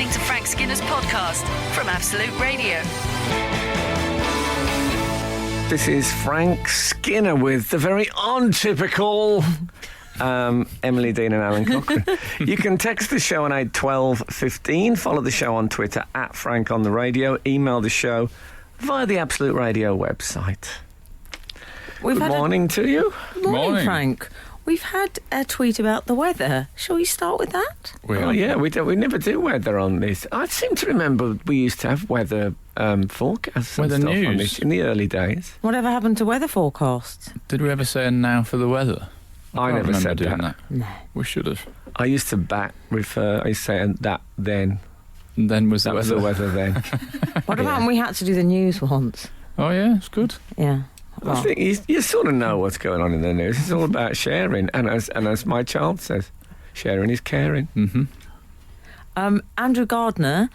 listening to Frank Skinner's podcast from Absolute Radio. This is Frank Skinner with the very untypical Emily Dean and Alan Cochrane. You can text the show on 81215, follow the show on Twitter at Frank on the Radio, email the show via the Absolute Radio website. Good morning to you. Morning, Frank. We've had a tweet about the weather. Shall we start with that? We never do weather on this. I seem to remember we used to have weather forecasts and weather stuff news on this in the early days. Whatever happened to weather forecasts? Did we ever say now for the weather? I never said that. No. We should have. I used to I used to say that then. And then was That was the weather then. What about when we had to do the news once? Oh, yeah, it's good. Yeah. I think you sort of know what's going on in the news. It's all about sharing, and as my child says, sharing is caring. Mm-hmm. Andrew Gardner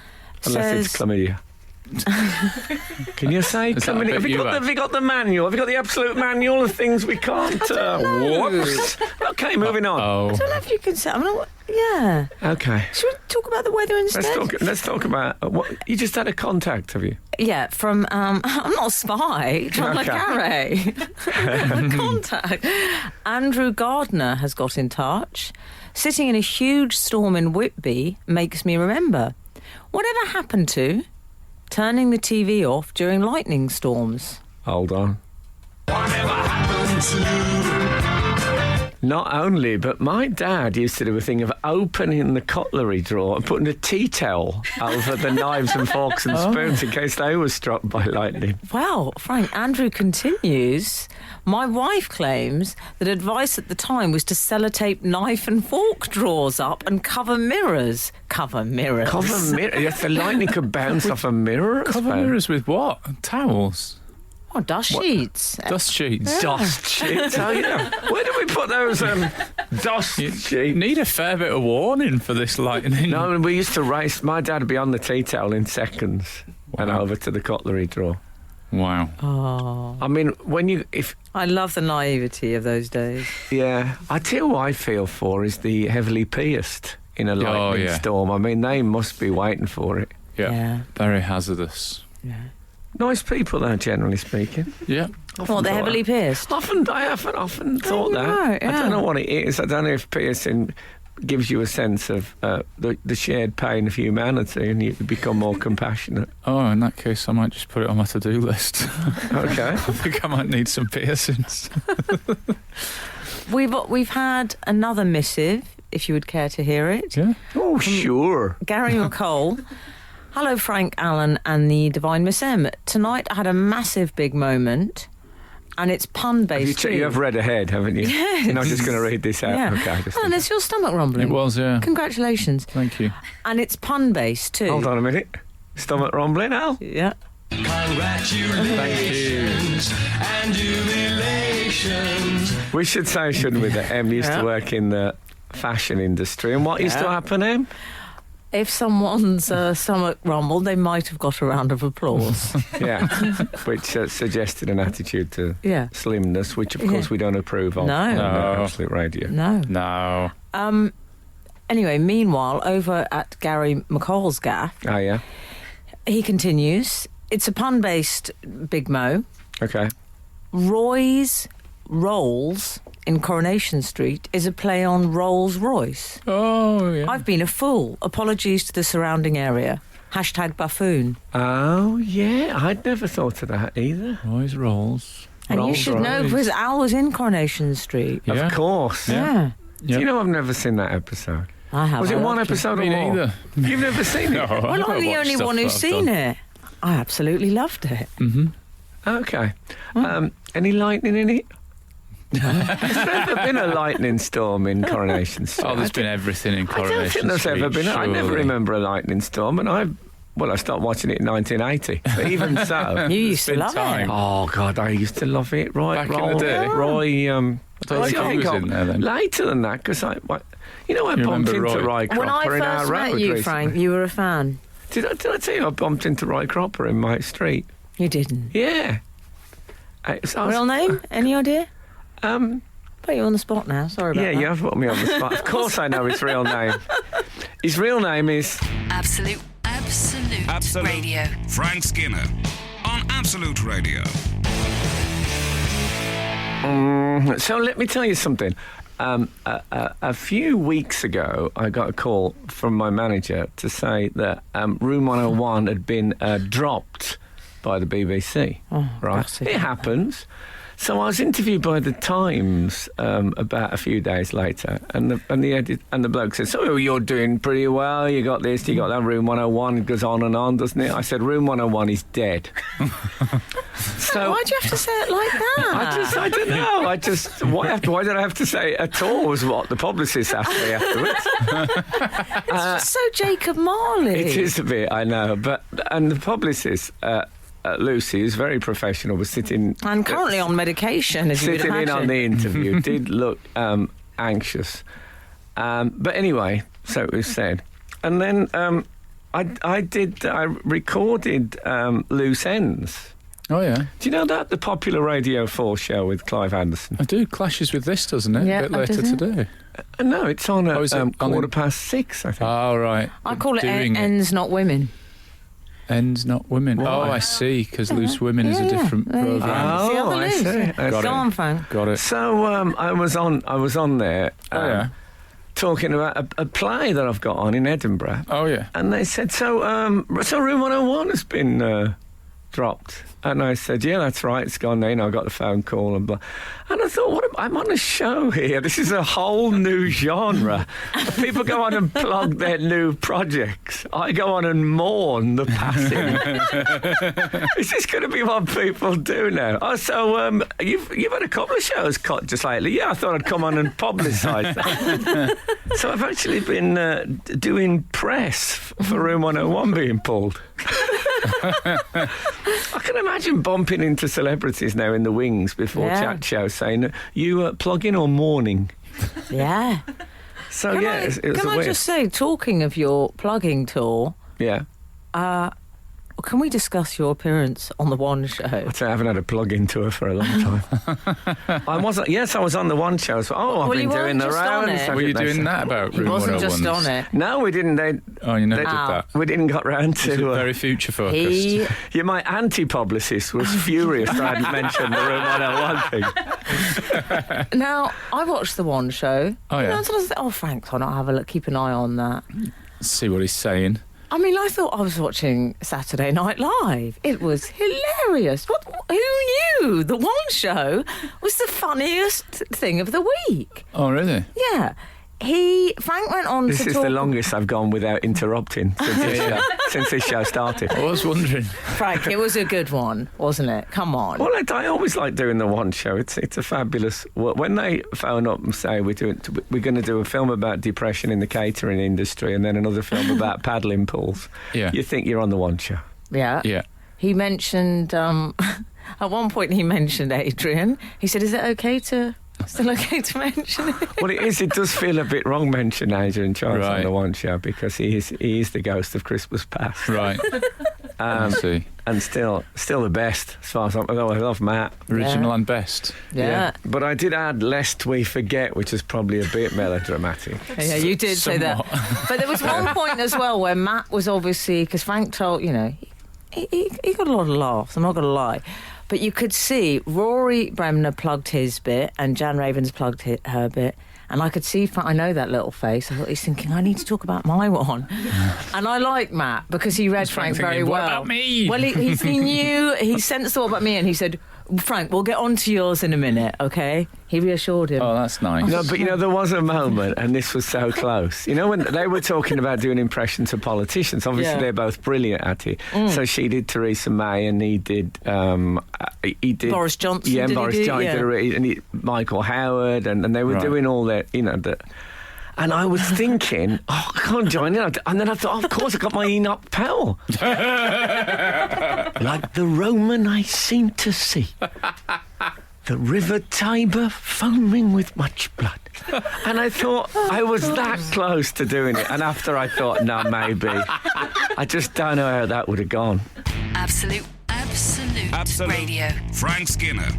Unless says... it's chlamydia. Can you say chlamydia? Have you got the manual? Have you got the absolute manual of things we can't? Whoops. Okay, moving on. I don't know if you can say... yeah. Okay. Should we talk about the weather instead? Let's talk about... what you just had a contact, have you? Yeah, from... I'm not a spy. From Le Carre. Contact. Andrew Gardner has got in touch. Sitting in a huge storm in Whitby makes me remember. Whatever happened to turning the TV off during lightning storms? Hold on. Whatever happened to... Not only, but my dad used to do a thing of opening the cutlery drawer and putting a tea towel over the knives and forks and spoons in case they were struck by lightning. Well, Frank, Andrew continues. My wife claims that advice at the time was to sellotape knife and fork drawers up and cover mirrors. Cover mirrors? Yes, the lightning could bounce off a mirror. Cover mirrors with what? Towels? Oh, dust sheets. Dust sheets. Yeah. Dust sheets. Oh, yeah. Where do we put those dust sheets? You need a fair bit of warning for this lightning. No, we used to race. My dad would be on the tea towel in seconds and over to the cutlery drawer. Wow. Oh. I mean, I love the naivety of those days. Yeah. I tell you what I feel for is the heavily pierced in a lightning storm. I mean, they must be waiting for it. Yeah. Very hazardous. Yeah. Nice people, though, generally speaking. Yeah. What, they're heavily pierced? I haven't often thought that. Right, yeah. I don't know what it is. I don't know if piercing gives you a sense of the shared pain of humanity and you become more compassionate. Oh, in that case, I might just put it on my to-do list. Okay. I think I might need some piercings. We've had another missive, if you would care to hear it. Yeah. Oh, sure. Gary McCall. Hello, Frank, Alan and the Divine Miss M. Tonight I had a massive big moment, and it's pun-based You have read ahead, haven't you? Yes. You're not just going to read this out. Yeah. Okay. Alan, is your stomach rumbling? It was, yeah. Congratulations. Thank you. And it's pun-based too. Hold on a minute. Stomach rumbling, Al? Yeah. Congratulations and jubilations. We should say, shouldn't we, that Em used to work in the fashion industry. And what used to happen, Em? If someone's stomach rumbled, they might have got a round of applause. Yeah, which suggested an attitude to slimness, which of course we don't approve of on Absolute Radio. No. Anyway, meanwhile, over at Gary McCall's gaff, he continues, it's a pun-based Big Mo. Okay. Roy's Rolls in Coronation Street is a play on Rolls-Royce. Oh, yeah. I've been a fool. Apologies to the surrounding area. #buffoon. Oh, yeah. I'd never thought of that either. Roy's Rolls. And you should know, because Al was in Coronation Street. Yeah. Of course. Yeah. Do you know I've never seen that episode? I have. Was it one episode or more? Neither. You've never seen it? No, well, I'm the only one who's seen it. I absolutely loved it. Mm-hmm. Okay. Any lightning in it? Has there ever been a lightning storm in Coronation Street? Oh, there's been everything in Coronation I don't think there's Street, ever been. surely. I never remember a lightning storm, and I stopped watching it in 1980. But even so, you used to love it. Oh God, I used to love it. Back in the day. Roy. I don't think he was in there then. Later than that, because I bumped into Roy When I Cropper in our first met road you, recently. Frank, you were a fan. Did I tell you I bumped into Roy Cropper in my street? You didn't. Yeah. Real name? Any idea? Put you on the spot now. Sorry about that. Yeah, you have put me on the spot. Of course I know his real name. His real name is... Absolute Radio. Frank Skinner on Absolute Radio. So let me tell you something. A few weeks ago, I got a call from my manager to say that Room 101 had been dropped by the BBC. Oh, right? gossip. It happens. So I was interviewed by the Times about a few days later, and the bloke said, "So you're doing pretty well. You got this, you got that. Room 101 goes on, doesn't it?" I said, "Room 101 is dead." So Why'd you have to say it like that? I don't know. Why did I have to say it at all? Was what the publicist asked me afterwards. It's so Jacob Marley. It is a bit, I know, and the publicist. Lucy, who's very professional, was sitting... And currently on medication, as you would sitting in imagine. on the interview, did look anxious. But anyway, so it was said. And then I recorded Loose Ends. Oh, yeah. Do you know that? The popular Radio 4 show with Clive Anderson. I do. Clashes with this, doesn't it? Yeah, a bit later does it? today. No, it's on at is it on 6:15, I think. Oh, right. I call it Doing Ends Not Women. Ends Not Women. Why? Oh, I see, because Loose Women is a different there you go. programme. See how the I loose? see. I Got Go it. on, Frank. Got it. So I was on there talking about a play that I've got on in Edinburgh. Oh, yeah. And they said, so Room 101 has been dropped. And I said, yeah, that's right, it's gone there. I got the phone call and blah. And I thought, I'm on a show here. This is a whole new genre. People go on and plug their new projects. I go on and mourn the passing. Is this going to be what people do now? Oh, so you've had a couple of shows cut just lately. Yeah, I thought I'd come on and publicise that. So I've actually been doing press for Room 101 being pulled. I can imagine bumping into celebrities now in the wings before chat shows saying, you plugging or mourning? Yeah. So, Can it was Can a I weird... just say, talking of your plugging tour, Yeah. can we discuss your appearance on the One Show? I haven't had a plug-in tour for a long time. I was on the One Show. So, I've been you weren't doing the just on rounds. it. Were you doing that about He Room wasn't just 101's? on it. No, we didn't. Oh, you never They- did that. We didn't get round It's to... very future focused. He yeah, my anti-publicist was furious that I hadn't mentioned the Room 101 thing. Now, I watched the One Show. Oh, yeah. And I was like, Frank, why not have a look? Keep an eye on that. See what he's saying. I mean, I thought I was watching Saturday Night Live. It was hilarious. Who knew the One Show was the funniest thing of the week? Oh, really? Yeah. Frank went on This to is talk... the longest I've gone without interrupting since this show started. I was wondering. Frank, it was a good one, wasn't it? Come on. Well, I always like doing the One Show. It's a fabulous... When they phone up and say we're going to do a film about depression in the catering industry and then another film about paddling pools, Yeah. you think you're on the One Show. Yeah. Yeah. He mentioned... at one point he mentioned Adrian. He said, is it okay to... Still okay to mention it? Well, it does feel a bit wrong mentioning Adrian Charles on Right. the One Show because he is the ghost of Christmas past. Right. I see. And still the best as far as I love Matt. Original and best. Yeah. But I did add Lest We Forget, which is probly a bit melodramatic. Yeah, you did say that. But there was one point as well where Matt was obviously... Because Frank told, he got a lot of laughs, I'm not going to lie. But you could see Rory Bremner plugged his bit and Jan Ravens plugged her bit. And I could see, I know that little face. I thought he's thinking, I need to talk about my one. And I like Matt because he read Frank very thinking, well. what about me? Well, he knew, he sensed the what about me and he said, Frank, we'll get on to yours in a minute, okay? He reassured him. Oh, that's nice. No, but there was a moment, and this was so close. When they were talking about doing impressions of politicians, obviously Yeah. they're both brilliant at it. So she did Theresa May, and he did Boris Johnson. Yeah, did Boris he do? Johnson, Yeah. and Michael Howard, and they were Right. doing all that, And I was thinking, I can't join in. And then I thought, of course, I got my Enoch Powell. Like the Roman I seem to see, the river Tiber foaming with much blood. And I thought I was that close to doing it. And after I thought, no, maybe. I just don't know how that would have gone. Absolute Radio. Frank Skinner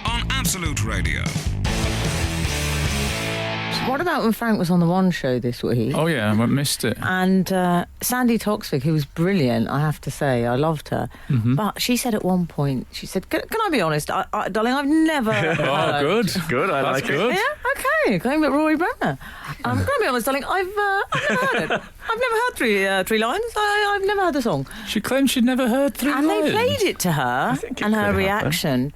on Absolute Radio. What about when Frank was on the One Show this week? Oh, yeah, I missed it. And Sandy Toksvig, who was brilliant, I have to say, I loved her. Mm-hmm. But she said at one point, she said, can I be honest, darling, I've never heard... Oh, good. Good, I like good. it. Yeah, okay, going with Rory Brenner. Can I be honest, darling, I've never heard it. I've never heard three lines. I've never heard the song. She claimed she'd never heard three And lines. they played it to her, think it and could her happen. reaction.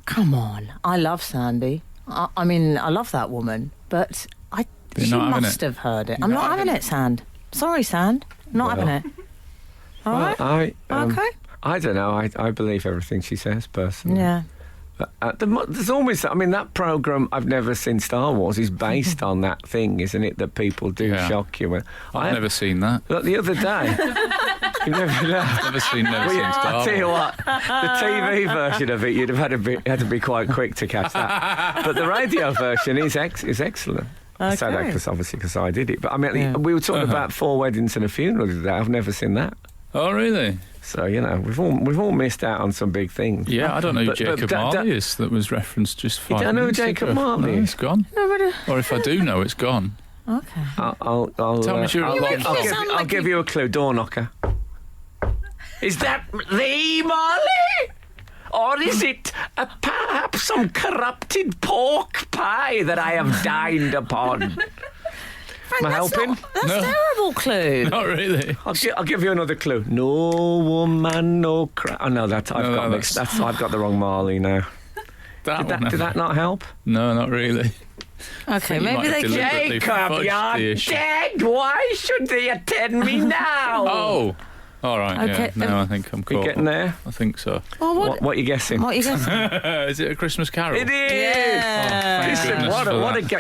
Come on, I love Sandy. I mean, I love that woman, but You're she not having must it. have heard it. I'm not having it, Sand. Sorry, Sand. Not having it. All right? Okay. I don't know. I believe everything she says, personally. Yeah. There's always, I mean, that programme, I've never seen Star Wars, is based on that thing, isn't it, that people do Yeah. shock you. I've never seen that. Look, the other day, you've never know. Never seen Well, Star I'll tell you Wars. what, the TV version of it, you'd have had to be quite quick to catch that. But the radio version is excellent. I say that because I did it. But I mean, Yeah. we were talking about 4 weddings and a funeral today. I've never seen that. Oh, really? So, you know, we've all missed out on some big things. Yeah, I don't know who But- Jacob but Marley is that was referenced just 5 You don't know who minutes Jacob ago. Marley No, is? it's gone. Or if I do know, it's gone. Okay. I'll Tell me you're a lot- I'll give you a clue. Door knocker. Is that the Marley? Or is it perhaps some corrupted pork pie that I have dined upon? Frank, Am I that's helping? That's a terrible clue. Not really. I'll give you another clue. No woman, no cry. Oh no, I've got mixed. I've got the wrong Marley now. Did that not help? No, not really. Okay, You maybe might they have could... deliberately Jacob, fudged the you're issue. dead. Why should they attend me now? Oh, all right. Okay, Yeah. No, I think I'm You caught. getting there? I think so. Oh, What are you guessing? What are you guessing? Is it A Christmas Carol? It is. Yeah. Thank Listen, goodness what for a that. game.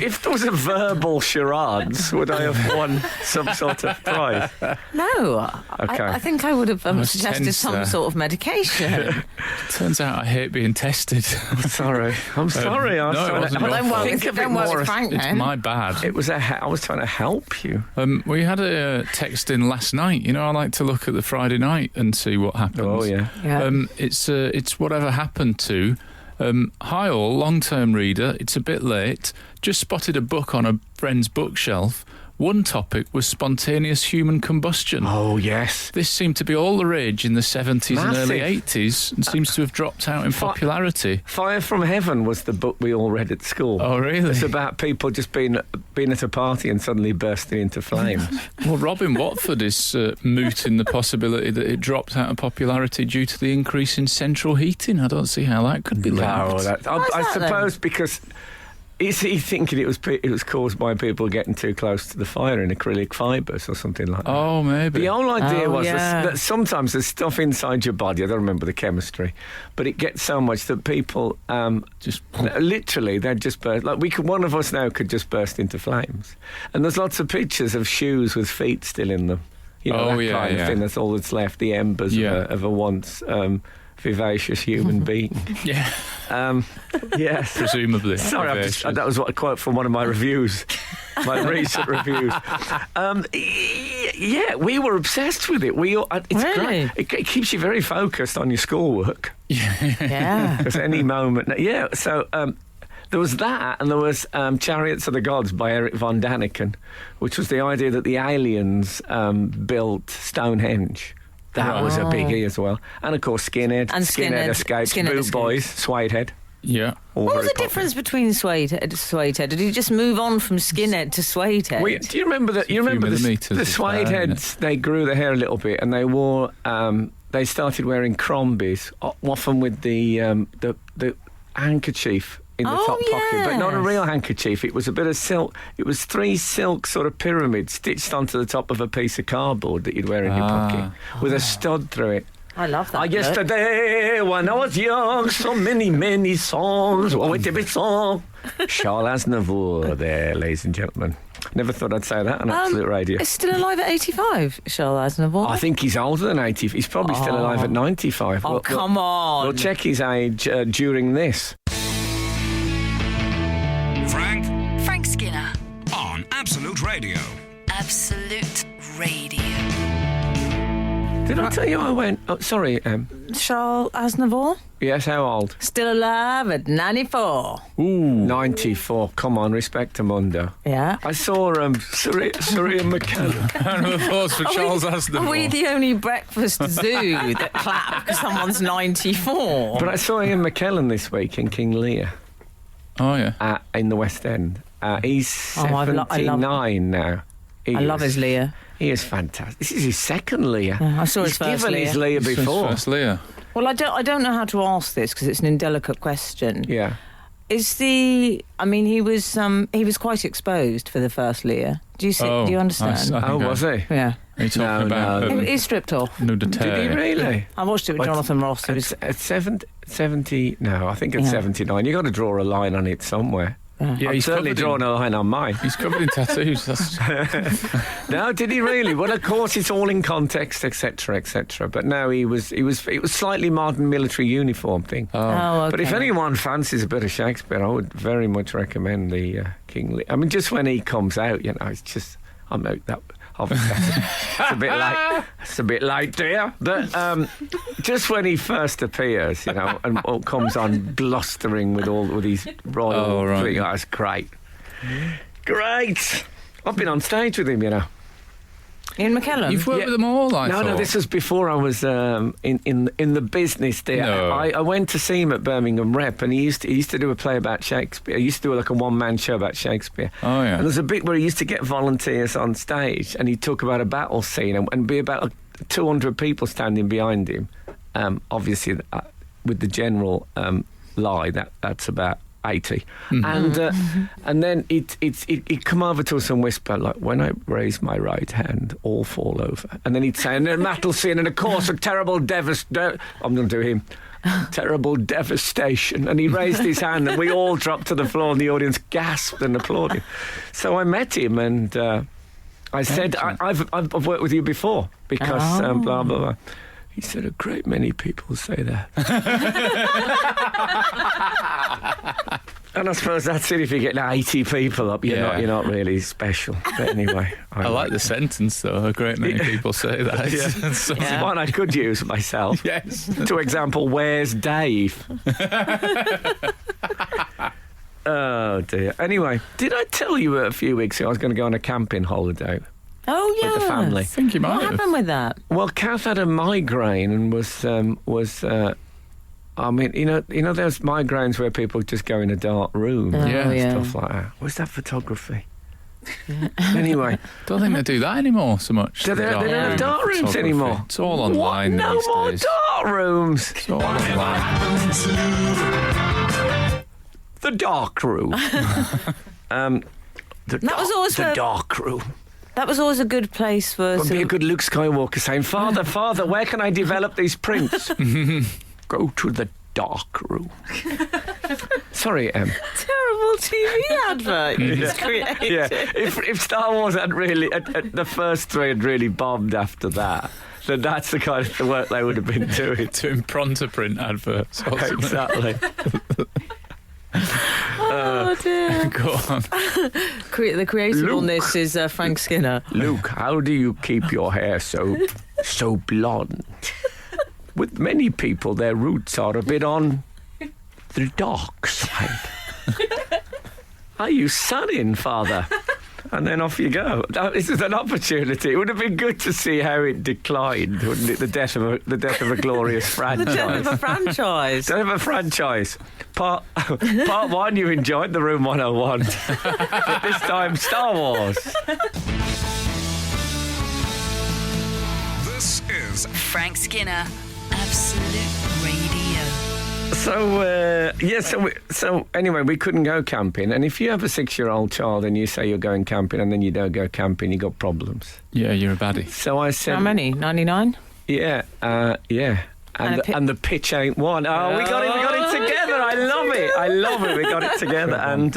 If there was a verbal charades, would I have won some sort of prize? No. Okay. I think I would have was suggested tense some there. sort of medication. Turns out I hate being tested. Sorry. I'm sorry. I was no, it trying wasn't to your Don't fault. worry, think of it don't worry, more. Frank, It's then. my bad. It was I was trying to help you. We had a text in last night. You know, I like to look at the Friday night and see what happens. Oh yeah. Yeah. It's whatever happened to. Hi all, long-term reader. It's a bit late. Just spotted a book on a friend's bookshelf. One topic was spontaneous human combustion. Oh yes. This seemed to be all the rage in the 70s and early Massive. 80s and seems to have dropped out in popularity. Fire from Heaven was the book we all read at school. Oh, really? It's about people just being at a party and suddenly bursting into flames. Well, Robin Watford is mooting the possibility that it dropped out of popularity due to the increase in central heating. I don't see how that could be linked. I Why's that suppose because is he thinking it was caused by people getting too close to the fire in acrylic fibres or something like that? Oh, maybe. The whole idea Oh, was yeah. that sometimes there's stuff inside your body, I don't remember the chemistry, but it gets so much that people Just literally they'd just burst. Like one of us now could just burst into flames. And there's lots of pictures of shoes with feet still in them. You know, Oh, that yeah, kind of yeah. thing. That's all that's left, the embers Yeah. of a once vivacious human being. yeah, Yes. presumably. Sorry, Vivacious. that was a quote from one of my reviews, my recent reviews. Yeah, we were obsessed with it. It's Really? great. It keeps you very focused on your schoolwork. Yeah. Because any moment, yeah. So there was that, and there was Chariots of the Gods by Eric von Daniken, which was the idea that the aliens built Stonehenge. That was a biggie as well. And of course, Skinhead. And Skinhead escapes. Skinhead Boot escapes. Boys, Suedehead. Yeah. All What was very the popular. difference between Suedehead? Did he just move on from skinhead to Suedehead? Do you remember that? You a few remember the millimetres of suede hair, heads? They grew their hair a little bit, and they wore. They started wearing crombies, often with the handkerchief in the Oh, top pocket, but not a yes. real handkerchief. It was a bit of silk. It was 3 silk sort of pyramids stitched onto the top of a piece of cardboard that you'd wear in your pocket with a stud through it. I love that. Yesterday, when I was young, so many songs. Oh, wait a bit song. Charles Aznavour there, ladies and gentlemen. Never thought I'd say that on Absolute Radio. Is still alive at 85, Charles Aznavour? I think he's older than 80. He's probably still alive at 95. Oh, come on. We'll check his age during this. Frank Skinner. on Absolute Radio. Absolute Radio. Did I tell you I went... Oh, sorry, Charles Aznavour? Yes, how old? Still alive at 94. Ooh. 94. Come on, respectamundo. Yeah. I saw Serena McKenna. Round of applause for Charles Aznavour. Are we the only breakfast zoo that clap because someone's 94? But I saw Ian McKellen this week in King Lear Oh, yeah. in the West End. He's I 79 now. I love his Lear. He is fantastic. This is his second Lear. Yeah, I saw his He's first given Lear. his Lear This was before. First Lear. Well, I don't know how to ask this because it's an indelicate question. Yeah. I mean, he was quite exposed for the first Lear. Do you understand? I think Was he? Yeah. Are you talking about He stripped off. nudity? Did he really? I watched it with But Jonathan Ross. It was, At 70, no, I think it's Yeah. 79. You've got to draw a line on it somewhere. Yeah, I'm he's certainly covered drawing a line on mine. He's covered in tattoos. That's, No, did he really? Well, of course, it's all in context, etc., etc. But no, it was slightly modern military uniform thing. okay. But if anyone fancies a bit of Shakespeare, I would very much recommend the King Lear. I mean, just when he comes out, it's just I'm out that. Obviously, it's a bit late. It's a bit late, dear. But just when he first appears, and all comes on blustering with his royal. Oh, right. thing, that's great. Great. I've been on stage with him, Ian McKellen. you've worked with them all, I thought. No, this was before I was in the business there. No. I went to see him at Birmingham Rep, and he used to do a play about Shakespeare. He used to do like a one-man show about Shakespeare. Oh, yeah. And there's a bit where he used to get volunteers on stage, and he'd talk about a battle scene, and be about 200 people standing behind him. Obviously, with the general lie, that's about 80. And then he'd come over to us and whisper, like, when I raise my right hand, all fall over. And then he'd say, and then battle scene, and of course a terrible I'm going to do him. Terrible devastation. And he raised his hand, and we all dropped to the floor, and the audience gasped and applauded. So I met him, and I said, I've worked with you before, because blah, blah, blah. He said, a great many people say that. And I suppose that's it. If you get 80 people up, you're not really special. But anyway, I like the sentence, though. A great many people say that. Yeah. So- It's one I could use myself. Yes. To example, where's Dave? Oh dear. Anyway, did I tell you a few weeks ago I was going to go on a camping holiday Oh, yeah. with the family? I think you might What have. happened with that? Well, Kath had a migraine and was I mean, there's migraines where people just go in a dark room Oh, Yeah. yeah. stuff like that. Was that photography? Anyway, Don't think they do that anymore so much. Do they don't have dark rooms photography. anymore? It's all online What? No these more days. dark rooms. It's all online. The dark room. That was always the the- dark room. That was always a good place for... Would be a good Luke Skywalker saying, Father, where can I develop these prints? Go to the dark room. Sorry, terrible TV advert you just created. Yeah, if Star Wars had really, the first three had really bombed after that, then that's the kind of the work they would have been doing. To pronto print adverts. or something. Exactly. Oh, dear. Go on. The creator on this is Frank Skinner. Luke, how do you keep your hair so blonde? With many people, their roots are a bit on the dark side. Are you sunning, Father? And then off you go. Now, this is an opportunity. It would have been good to see how it declined, wouldn't it? The death of a glorious franchise. The death of a franchise. Death of a franchise. Part one, you enjoyed the Room 101. But this time, Star Wars. This is Frank Skinner, Absolute Radio. So anyway, we couldn't go camping. And if you have a 6-year-old child and you say you're going camping and then you don't go camping, you got problems. Yeah, you're a baddie. So I said, How many? 99? yeah. And the pitch ain't one. Oh, we got it together. I love it. We got it together. And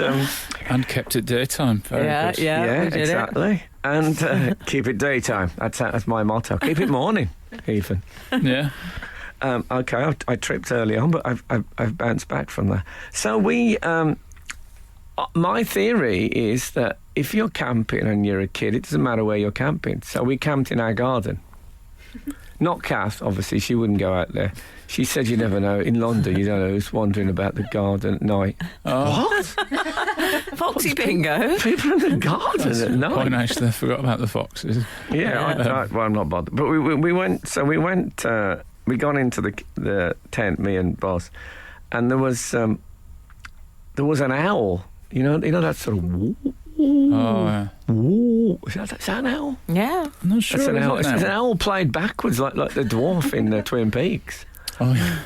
kept it daytime. Very good. Yeah, we did exactly. And keep it daytime. That's my motto. Keep it morning, even. Yeah. Okay, I tripped early on, but I've bounced back from that. So my theory is that if you're camping and you're a kid, it doesn't matter where you're camping. So we camped in our garden. Not Kath, obviously. She wouldn't go out there. She said you never know. In London, you don't know who's wandering about the garden at night. What? Foxy bingo. People in the garden at night? Quite actually, I forgot about the foxes. Yeah, well, I'm not bothered. But we went. So we went. We got into the tent, me and Boss, and there was an owl. You know that sort of. Is that an owl? Yeah. I'm not sure. That's an owl. Is it It's an owl played backwards like the dwarf in Twin Peaks. Oh, yeah.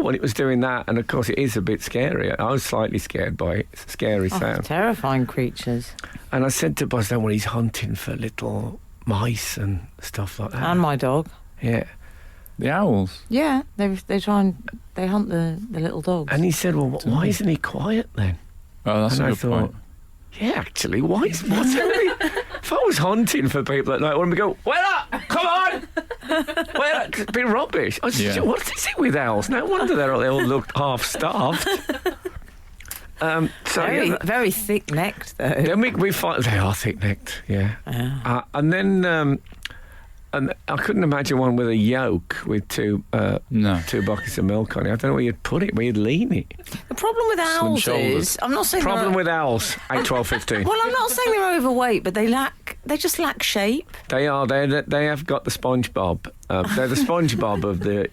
When it was doing that, and of course it is a bit scary. I was slightly scared by it. It's a scary sound. Terrifying creatures. And I said to Buzz, "Don't worry, he's hunting for little mice and stuff like that." And my dog. Yeah. The owls. Yeah, they hunt the little dogs. And he said, "Well, why isn't he quiet then?" Oh, that's And a I good thought, point. yeah, actually, what's if I was hunting for people at night, wouldn't we go, "Wait up, come on, wait up," 'cause it'd be rubbish. I just, what is it with owls? No wonder they all look half-starved. Very thick-necked, though. Then we find they are thick-necked, yeah. And then and I couldn't imagine one with a yolk with two buckets of milk on it. I don't know where you'd put it, where you'd lean it. The problem with owls shoulders. is, I'm not saying Problem with owls, 8, 12, 15. Well, I'm not saying they're overweight, but they just lack shape. They are. They have got the SpongeBob. They're the SpongeBob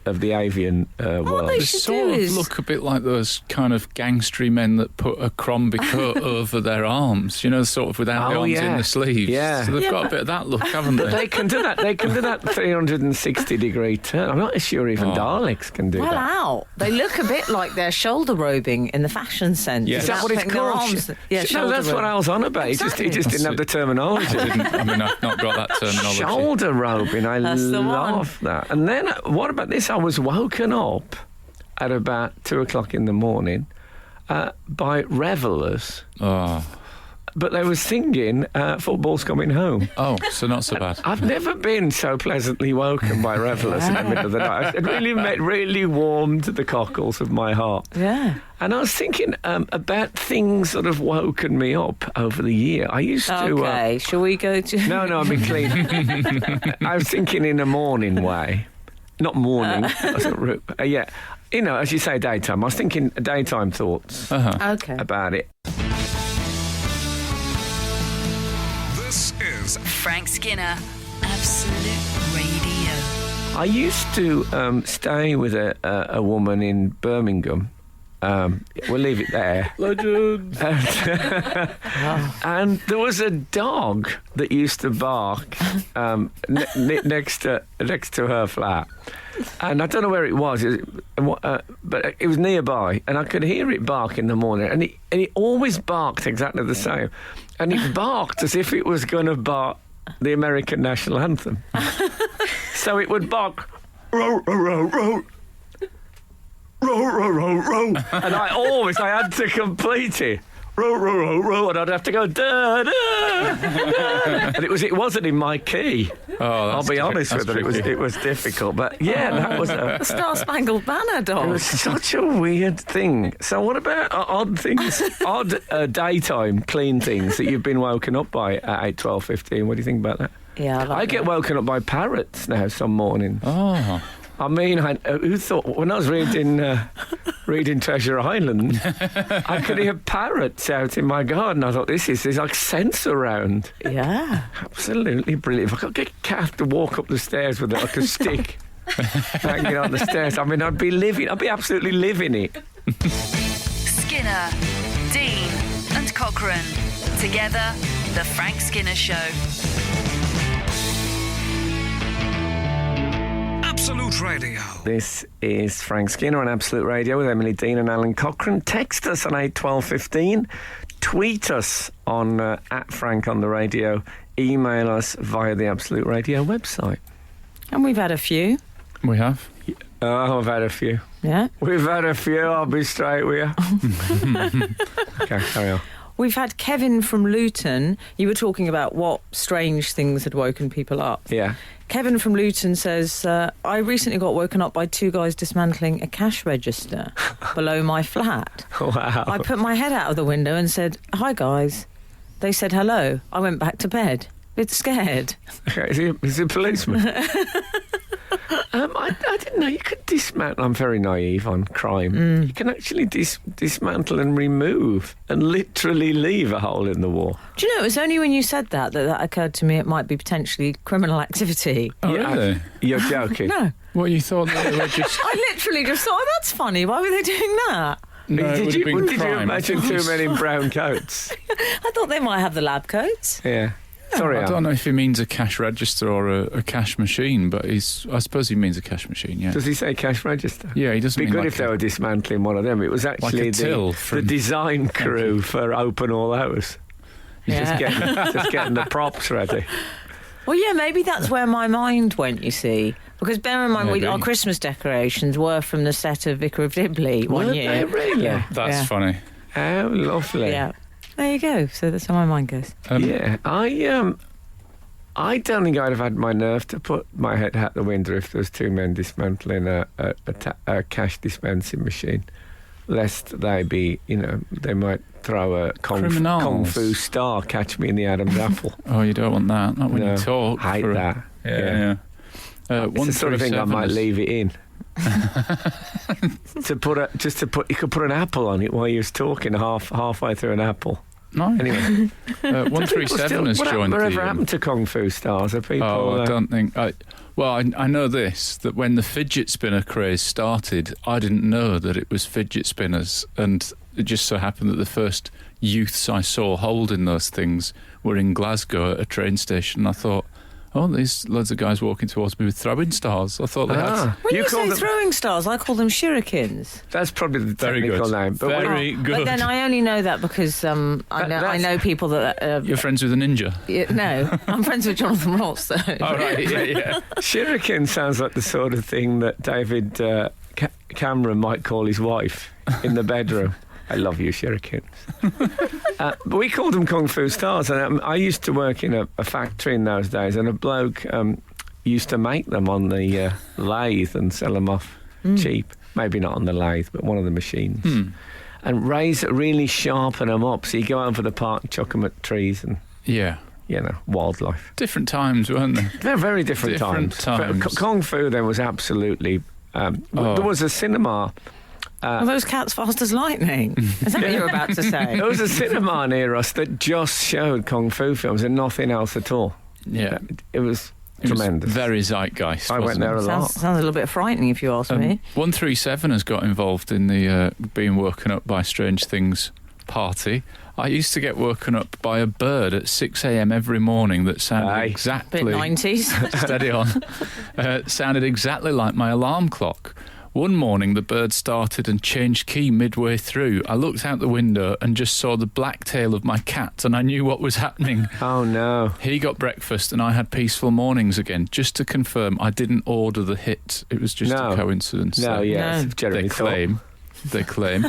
of the avian world. they They should sort do of is- look a bit like those kind of gangstery men that put a Crombie cut over their arms, sort of without the arms in the sleeves. Yeah. So they've got a bit of that look, haven't they? They can do that. They can do that 360-degree turn. I'm not sure even Daleks can do Well, that. out. They look a bit like they're shoulder robing in the fashion sense. Yeah. Is that what it's Putting their called? arms- Yeah, No, shoulder that's what robe. I was on about. Exactly. He just didn't have the terminology. I've not got that terminology. Shoulder robing. I That's the love that. And then, what about this? I was woken up at about 2 o'clock in the morning by revellers, Oh, but they were singing "Football's Coming Home." so not so bad. I've never been so pleasantly woken by revellers in the middle of the night. It really warmed the cockles of my heart. Yeah. And I was thinking about things that have woken me up over the year. I used to. Okay, shall we go to... No, I've been clean. I was thinking in a morning way. Not morning. That's not rude. Yeah. As you say, daytime. I was thinking daytime thoughts Okay. about it. This is Frank Skinner, Absolute Radio. I used to stay with a woman in Birmingham. We'll leave it there. Legend. And there was a dog that used to bark next to her flat. And I don't know where it was, but it was nearby, and I could hear it bark in the morning. And it always barked exactly the same. And it barked as if it was going to bark the American national anthem. So it would bark, row, row, row, row. Row, row, row, row. And I had to complete it. Row, row, row, row. And I'd have to go, da, da, da. And it wasn't in my key. I'll be honest with it. It was difficult. But yeah, that was a Star Spangled Banner it dog. was such a weird thing. So what about odd things, daytime clean things that you've been woken up by at 8, 12, 15? What do you think about that? Yeah, I get woken up by parrots now some mornings. Oh. I mean, who thought when I was reading Treasure Island, I could hear parrots out in my garden. I thought there's like sense around. Yeah. Absolutely brilliant. If I could get Kath to walk up the stairs with like a stick hanging on the stairs, I mean, I'd be absolutely living it. Skinner, Dean, and Cochrane. Together, The Frank Skinner Show. Absolute Radio. This is Frank Skinner on Absolute Radio with Emily Dean and Alan Cochrane. Text us on 81215. Tweet us on at Frank on the Radio. Email us via the Absolute Radio website. And we've had a few. We have. Oh, I've had a few. Yeah. We've had a few, I'll be straight with you. Okay, carry on. We've had Kevin from Luton. You were talking about what strange things had woken people up. Yeah. Kevin from Luton says, I recently got woken up by two guys dismantling a cash register below my flat. Wow. I put my head out of the window and said, "Hi, guys." They said hello. I went back to bed. bit scared. Okay, is he a policeman? I didn't know you could dismantle. I'm very naive on crime. You can actually dismantle and remove and literally leave a hole in the wall. Do you know, it was only when you said that occurred to me it might be potentially criminal activity. Oh, really? You're joking. No. What, you thought they were just... I literally just thought, that's funny. Why were they doing that? No, it would have been Did you crime. imagine two men in brown coats? I thought they might have the lab coats. Yeah. Sorry, I don't know if he means a cash register or a cash machine, but I suppose he means a cash machine, yeah. Does he say cash register? Yeah, he doesn't Be mean good like if they were dismantling one of them. It was actually the design crew for Open All Hours. Yeah. Just getting the props ready. Well, yeah, maybe that's where my mind went, you see. Because bear in mind, Maybe. our Christmas decorations were from the set of Vicar of Dibley one Were year. they really? Yeah. That's Yeah. funny. How lovely. Yeah. There you go. So that's how my mind goes. Yeah, I don't think I'd have had my nerve to put my head out the window if there was two men dismantling a cash dispensing machine, lest they be, they might throw a Criminals. kung fu star, catch me in the Adam's apple. Oh, you don't want that. Not when No, you talk. hate for that. Yeah. It's the sort of thing I 137 might is- leave it in. You could put an apple on it while you was talking halfway through an apple. No. Anyway, 137 has joined the... Whatever happened to kung fu stars? Are people? Oh, I don't think... I know this, that when the fidget spinner craze started, I didn't know that it was fidget spinners, and it just so happened that the first youths I saw holding those things were in Glasgow at a train station, and I thought, oh, there's loads of guys walking towards me with throwing stars. I thought they had... When you call say them- throwing stars, I call them shurikens. That's probably the Very technical good. name. But Very good. But then I only know that because I know people that... You're friends with a ninja? no, I'm friends with Jonathan Ross, so... Oh, right, yeah. shuriken sounds like the sort of thing that David Cameron might call his wife in the bedroom. I love you, shurikens. But we called them kung fu stars. And I used to work in a factory in those days, and a bloke used to make them on the lathe and sell them off cheap. Maybe not on the lathe, but one of the machines. And really sharpen them up. So you go over the park and chuck them at trees and, Yeah. wildlife. Different times, weren't they? They're very different Different times. But Kung Fu then was absolutely... There was a cinema... Are those cats fast as lightning? Is that what you were about to say? There was a cinema near us that just showed Kung Fu films and nothing else at all. Yeah. It was It was tremendous. very zeitgeist. I went wasn't there it? a lot. Sounds a little bit frightening if you ask me. 137 has got involved in the being woken up by strange things party. I used to get woken up by a bird at 6 a.m. every morning that sounded Aye. exactly... Bit 90s. Steady on. Sounded exactly like my alarm clock. One morning, the bird started and changed key midway through. I looked out the window and just saw the black tail of my cat, and I knew what was happening. Oh, no. He got breakfast, and I had peaceful mornings again. Just to confirm, I didn't order the hit. It was just No. a coincidence. No, So yes, No. Jeremy They thought. claim. They claim.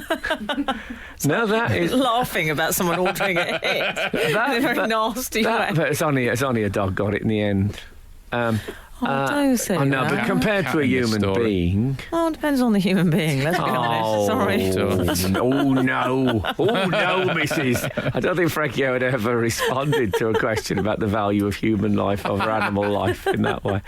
No, that is... Laughing about someone ordering a hit in a very nasty way. But it's only a dog got it in the end. Don't say I know, that. but compared Cat to a in the human story. being... Oh, it depends on the human being, let's be honest. Sorry. Oh, no. Oh, no, Mrs. I don't think Frankie had ever responded to a question about the value of human life over animal life in that way.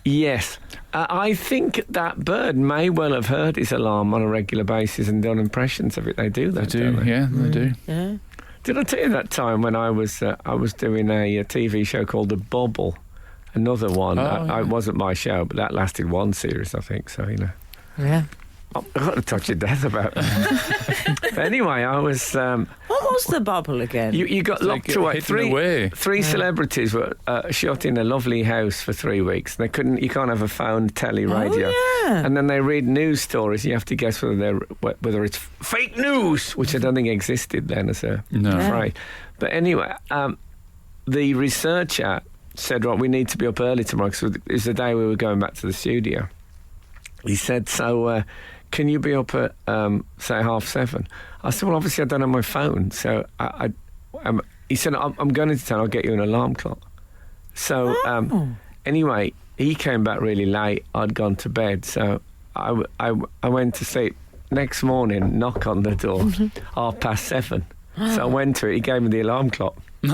Yes. I think that bird may well have heard his alarm on a regular basis and done impressions of it. They do that, They do, don't they? yeah, they do. Yeah. Did I tell you that time when I was doing a TV show called The Bubble? Another one. Oh, It wasn't my show, but that lasted one series, I think. So, Yeah. I've got a touch of death about that. Anyway, I was... What was the bubble again? You got They locked get away. hidden away. Three celebrities were shot in a lovely house for 3 weeks. They couldn't. You can't have a phone, telly, radio. yeah. And then they read news stories. You have to guess whether it's fake news, which I don't think existed then as a No. phrase. But anyway, the researcher said, "Right, we need to be up early tomorrow because it's the day we were going back to the studio." He said, "So." Can you be up at, say, 7:30? I said, well, obviously I don't have my phone. So he said, I'm going into town, I'll get you an alarm clock. So anyway, he came back really late. I'd gone to bed. So I went to sleep. Next morning, knock on the door, 7:30. So I went to it. He gave me the alarm clock. You're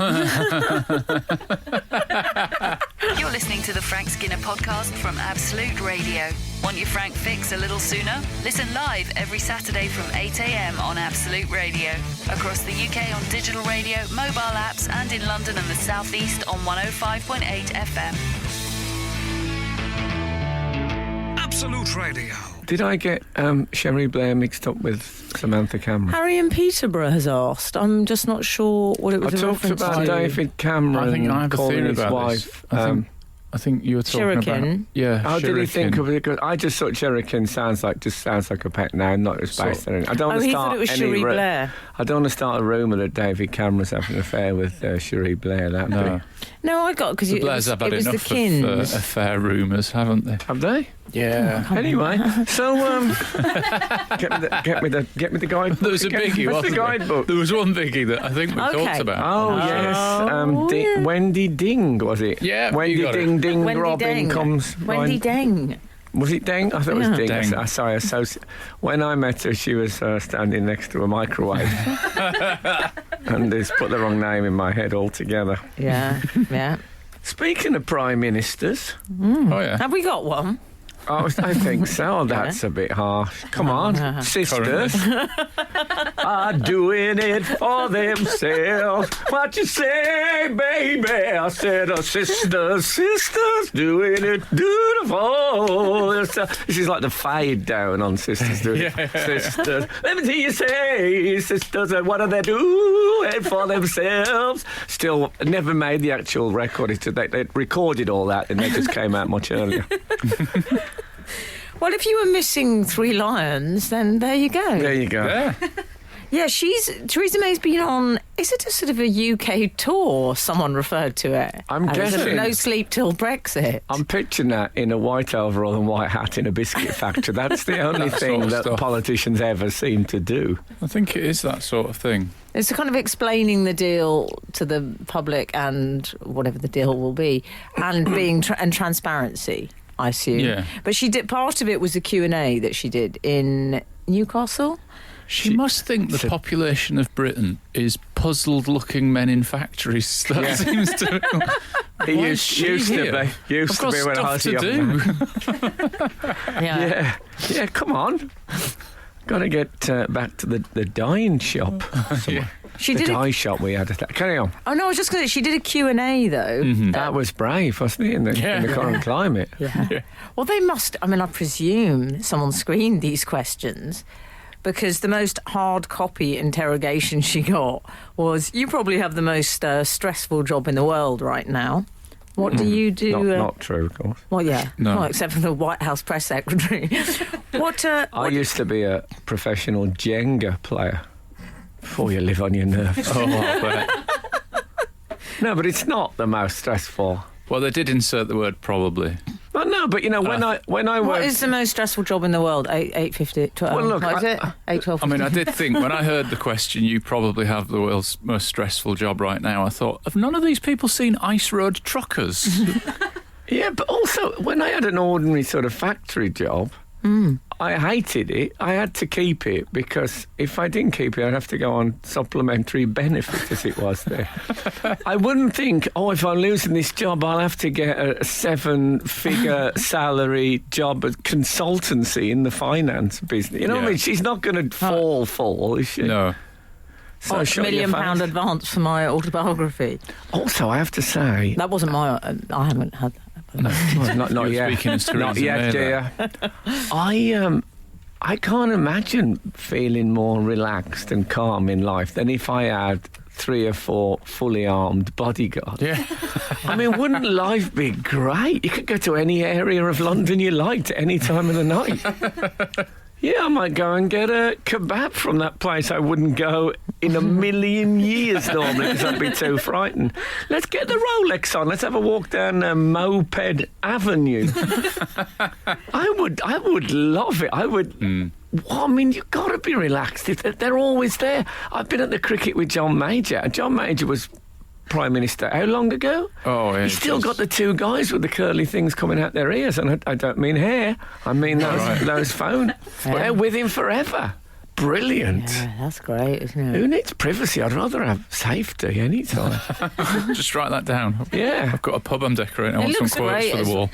listening to the Frank Skinner podcast from Absolute Radio. Want your Frank fix a little sooner? Listen live every Saturday from 8 a.m. on Absolute Radio. Across the UK on digital radio, mobile apps, and in London and the South East on 105.8 FM. Absolute Radio. Did I get Sherry Blair mixed up with Samantha Cameron? Harry in Peterborough has asked. I'm just not sure what it I was. talked about David Cameron I think I have a calling theory his about wife. this. I think you were talking about... Shuriken. Yeah, How did he think Shuriken. of it? 'Cause I just thought Shuriken sounds like a pet name, not just based on it. I don't want to he start thought it was any Cherie Blair. I don't want to start a rumour that David Cameron's having an affair with Cherie Blair. That'd No. No, I got because The it Blairs was, have had it was the enough Kins. of affair rumours, haven't they? be. Have they? Yeah. Anyway, so get me the guidebook. There was a again. biggie, What's wasn't the guidebook? There was one biggie that I think we Okay. talked about. Oh, yes, yeah. Wendy Ding, was it? Yeah, you Wendy got it. Ding Ding Wendy Robin Deng. comes. Wendy Deng. Was it Deng? I thought it was Yeah. Ding. Deng. Sorry, when I met her, she was standing next to a microwave. And this put the wrong name in my head altogether. Yeah, yeah. Speaking of prime ministers, Oh, yeah. Have we got one? I think so. That's a bit harsh. Come on, sisters are doing it for themselves. What you say, baby? I said, oh, sisters doing it beautiful. This is like the fade down on sisters doing it. Sisters. Let me see you say, sisters, what do they do it for themselves? Still, never made the actual record. They recorded all that and they just came out much earlier. Well, if you were missing 3 lions, then there you go. There you go. Yeah. Yeah, Theresa May's been on, is it a sort of a UK tour, someone referred to it? I'm Sort of guessing. no sleep till Brexit. I'm picturing that in a white overall and white hat in a biscuit factory. That's the only That thing sort of that stuff. politicians ever seem to do. I think it is that sort of thing. It's kind of explaining the deal to the public and whatever the deal will be, and being and transparency, I assume. Yeah. But she did, part of it was a Q&A that she did in Newcastle. She must think the population of Britain is puzzled-looking men in factories. That seems to... It Why is used she to here? be. Used I've to got be when I stuff was a to young do. man. Yeah. Yeah, come on. Got to get back to the dyeing shop. Yeah. She The did. dye shop we had. Carry on. Oh no, I was just going to. She did a Q&A though. That was brave, wasn't it, in the Yeah. current climate? Yeah. Well, they must. I mean, I presume someone screened these questions, because the most hard copy interrogation she got was, "You probably have the most stressful job in the world right now. What do you do?" Not true, of course. Well, yeah, No. well, except for the White House press secretary. What? I used to be a professional Jenga player. Before you live on your nerves. Oh, I bet. No, but it's not the most stressful. Well, they did insert the word probably. Well, no, but you know, when I What worked, is the most stressful job in the world? 8:50. 12. Well, look, what is it? 8:12. I mean, I did think when I heard the question, you probably have the world's most stressful job right now, I thought, have none of these people seen Ice Road Truckers? yeah, but also when I had an ordinary sort of factory job, I hated it. I had to keep it because if I didn't keep it, I'd have to go on supplementary benefit as it was there. I wouldn't think, oh, if I'm losing this job, I'll have to get a 7-figure salary job at consultancy in the finance business. You know what I Yeah. mean? She's not going to fall, is she? No. So £1 shut your million face. advance for my autobiography. Also, I have to say, That wasn't my. I haven't had that. well, not You were yet. speaking as Not Theresa yet, May dear. I can't imagine feeling more relaxed and calm in life than if I had 3 or 4 fully armed bodyguards. Yeah. I mean, wouldn't life be great? You could go to any area of London you liked at any time of the night. Yeah, I might go and get a kebab from that place I wouldn't go in a million years normally because I'd be too frightened. Let's get the Rolex on. Let's have a walk down Moped Avenue. I would love it. I would. Well, I mean, you've got to be relaxed. They're always there. I've been at the cricket with John Major. John Major was Prime Minister how long ago? Oh, yeah. He's still got the 2 guys with the curly things coming out their ears, and I don't mean hair. I mean those phone. They're with him forever. brilliant. Yeah, that's great, isn't Who it? needs privacy? I'd rather have safety anytime. Just write that down. Yeah. I've got a pub I'm decorating. I It want some looks quotes great for the as- wall.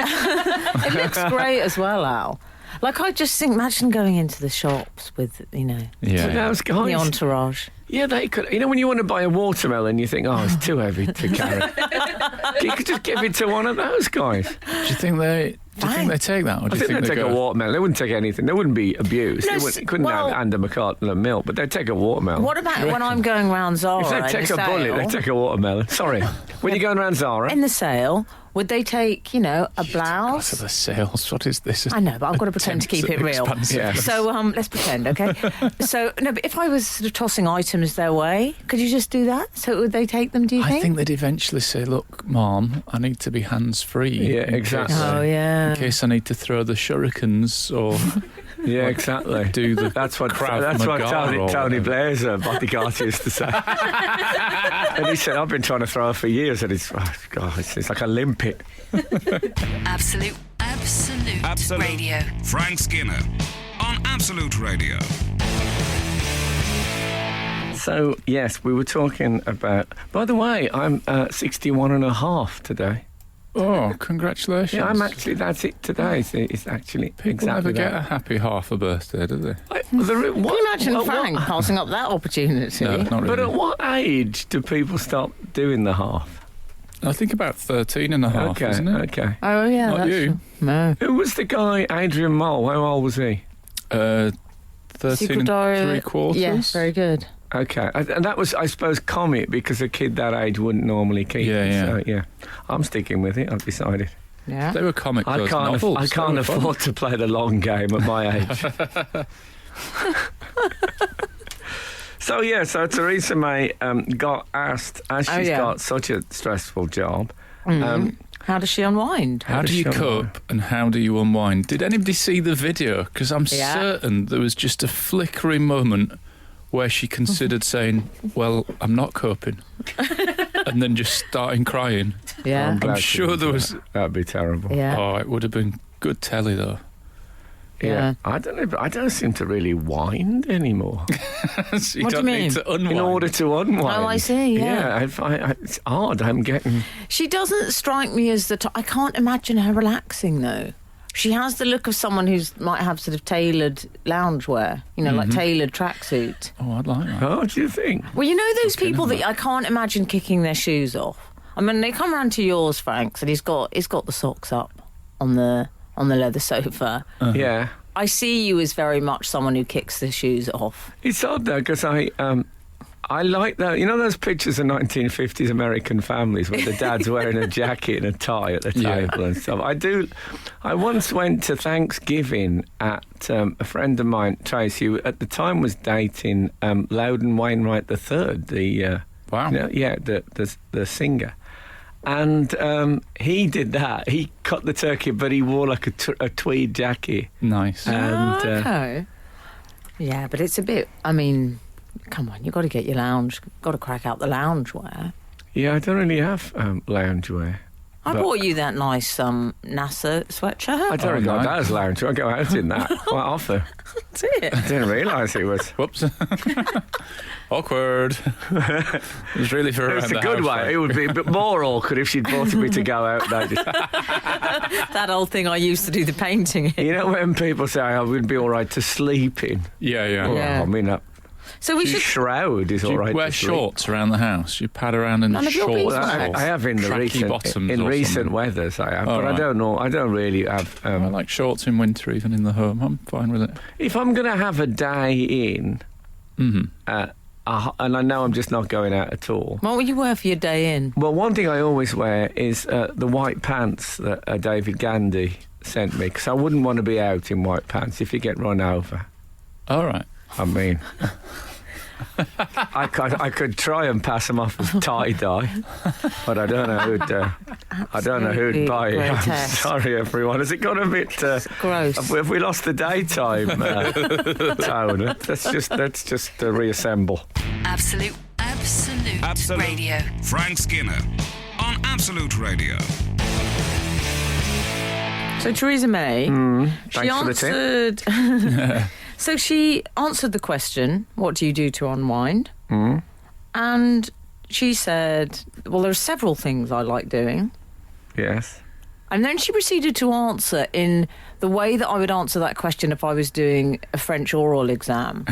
It looks great as well, Al. Like, I just think, imagine going into the shops with, But Yeah. those guys, the entourage. yeah, they could. You know, when you want to buy a watermelon, you think, oh, it's too heavy to carry. You could just give it to one of those guys. Do you think they take that, or do I you think they'd take they a go? watermelon. They wouldn't take anything. They wouldn't be abused. No, They couldn't hand them a carton of milk, but they'd take a watermelon. What about when I'm going round Zara If they in take the a bullet, sale? they take a watermelon. Sorry. When you're going around Zara, In the sale, would they take, a Because blouse? of the sales, what is this? I know, but I've got to pretend to keep it real. Expansive. Yeah. So let's pretend, okay? So, no, but if I was sort of tossing items their way, could you just do that? So would they take them, do you I think they'd eventually say, "Look, Mom, I need to be hands-free. Yeah, in exactly. case- Oh, yeah. In case I need to throw the shurikens or yeah, exactly. do the That's what Krav Maga Tony or Blair's bodyguard used to say. And he said, I've been trying to throw her for years, and it's like a limpet. Absolute Radio. Frank Skinner on Absolute Radio. So, yes, we were talking about... By the way, I'm 61 and a half today. Oh, congratulations! Yeah, that's it today. It's actually People exactly never get a that. happy half a birthday, do they? Can you imagine Frank passing up that opportunity? No, not But really. at what age do people stop doing the half? I think about 13 and a half, Okay, isn't it? okay. Oh, yeah. Not that's you. No. Who was the guy, Adrian Mole? How old was he? 13 Secret and Diary. 3/4. Yeah, very good. Okay, and that was, I suppose, comic because a kid that age wouldn't normally keep Yeah, it. yeah. So, yeah, I'm sticking with it. I've decided. Yeah. They were comic. I those can't. novels. I They can't were fun. afford to play the long game at my age. So Theresa May got asked, as she's got such a stressful job. How does she unwind? How do you cope and how do you unwind? Did anybody see the video? Because I'm certain there was just a flickering moment where she considered saying, "Well, I'm not coping," and then just starting crying. Yeah. glad I'm she sure didn't there do was. that. That'd be terrible. Yeah. Oh, it would have been good telly though. Yeah. I don't know. But I don't seem to really wind anymore. So you What do don't you need mean? to unwind. In order to unwind. Oh, I see, yeah. It's odd. I'm getting. She doesn't strike me as I can't imagine her relaxing, though. She has the look of someone who's might have sort of tailored loungewear, like tailored tracksuit. Oh, I'd like that. Oh, what do you think? Well, you know those people that I can't imagine kicking their shoes off. I mean, they come round to yours, Frank, and he's got the socks up on the leather sofa. Yeah. I see you as very much someone who kicks the shoes off. It's odd though because I like that. You know those pictures of 1950s American families where the dad's wearing a jacket and a tie at the table and stuff. I once went to Thanksgiving at a friend of mine, Tracy, who at the time was dating Loudon Wainwright III, the Wow. the singer. And he did that. He cut the turkey, but he wore like a tweed jacket. Nice. And Okay. Yeah, but it's a bit. I mean, come on, you've got to get your got to crack out the loungewear. yeah, I don't really have loungewear. I But- bought you that nice NASA sweatshirt. I don't regard nice. that as loungewear. I go out in that quite often. That's it. I didn't realise it was. Whoops. Awkward. It was really for around It's a the good house, way. though. It would be a bit more awkward if she'd bought me to go out. That old thing I used to do the painting in. You know when people say I would be all right to sleep in? Yeah, yeah. Well, Yeah. I mean, So we should. shroud is Do all you right wear to sleep. shorts around the house? You pad around in None of your shorts? beeswax. Well, I have in the Tracky bottoms recent or something. weathers. I have, Oh, but I right. don't know. I don't really have. I like shorts in winter, even in the home. I'm fine with it. If I'm going to have a day in, and I know I'm just not going out at all. What will you wear for your day in? Well, one thing I always wear is the white pants that David Gandy sent me, because I wouldn't want to be out in white pants if you get run over. All right. I mean, I could try and pass them off as tie-dye, but I don't know who'd buy it. I'm grotesque. sorry, everyone. Has it got a bit Gross. Have we lost the daytime tone? Let's just reassemble. Absolute Radio. Frank Skinner on Absolute Radio. So Theresa May, she Thanks for the tip. answered. So she answered the question, what do you do to unwind? Mm. And she said, well, there are several things I like doing. Yes. And then she proceeded to answer in the way that I would answer that question if I was doing a French oral exam.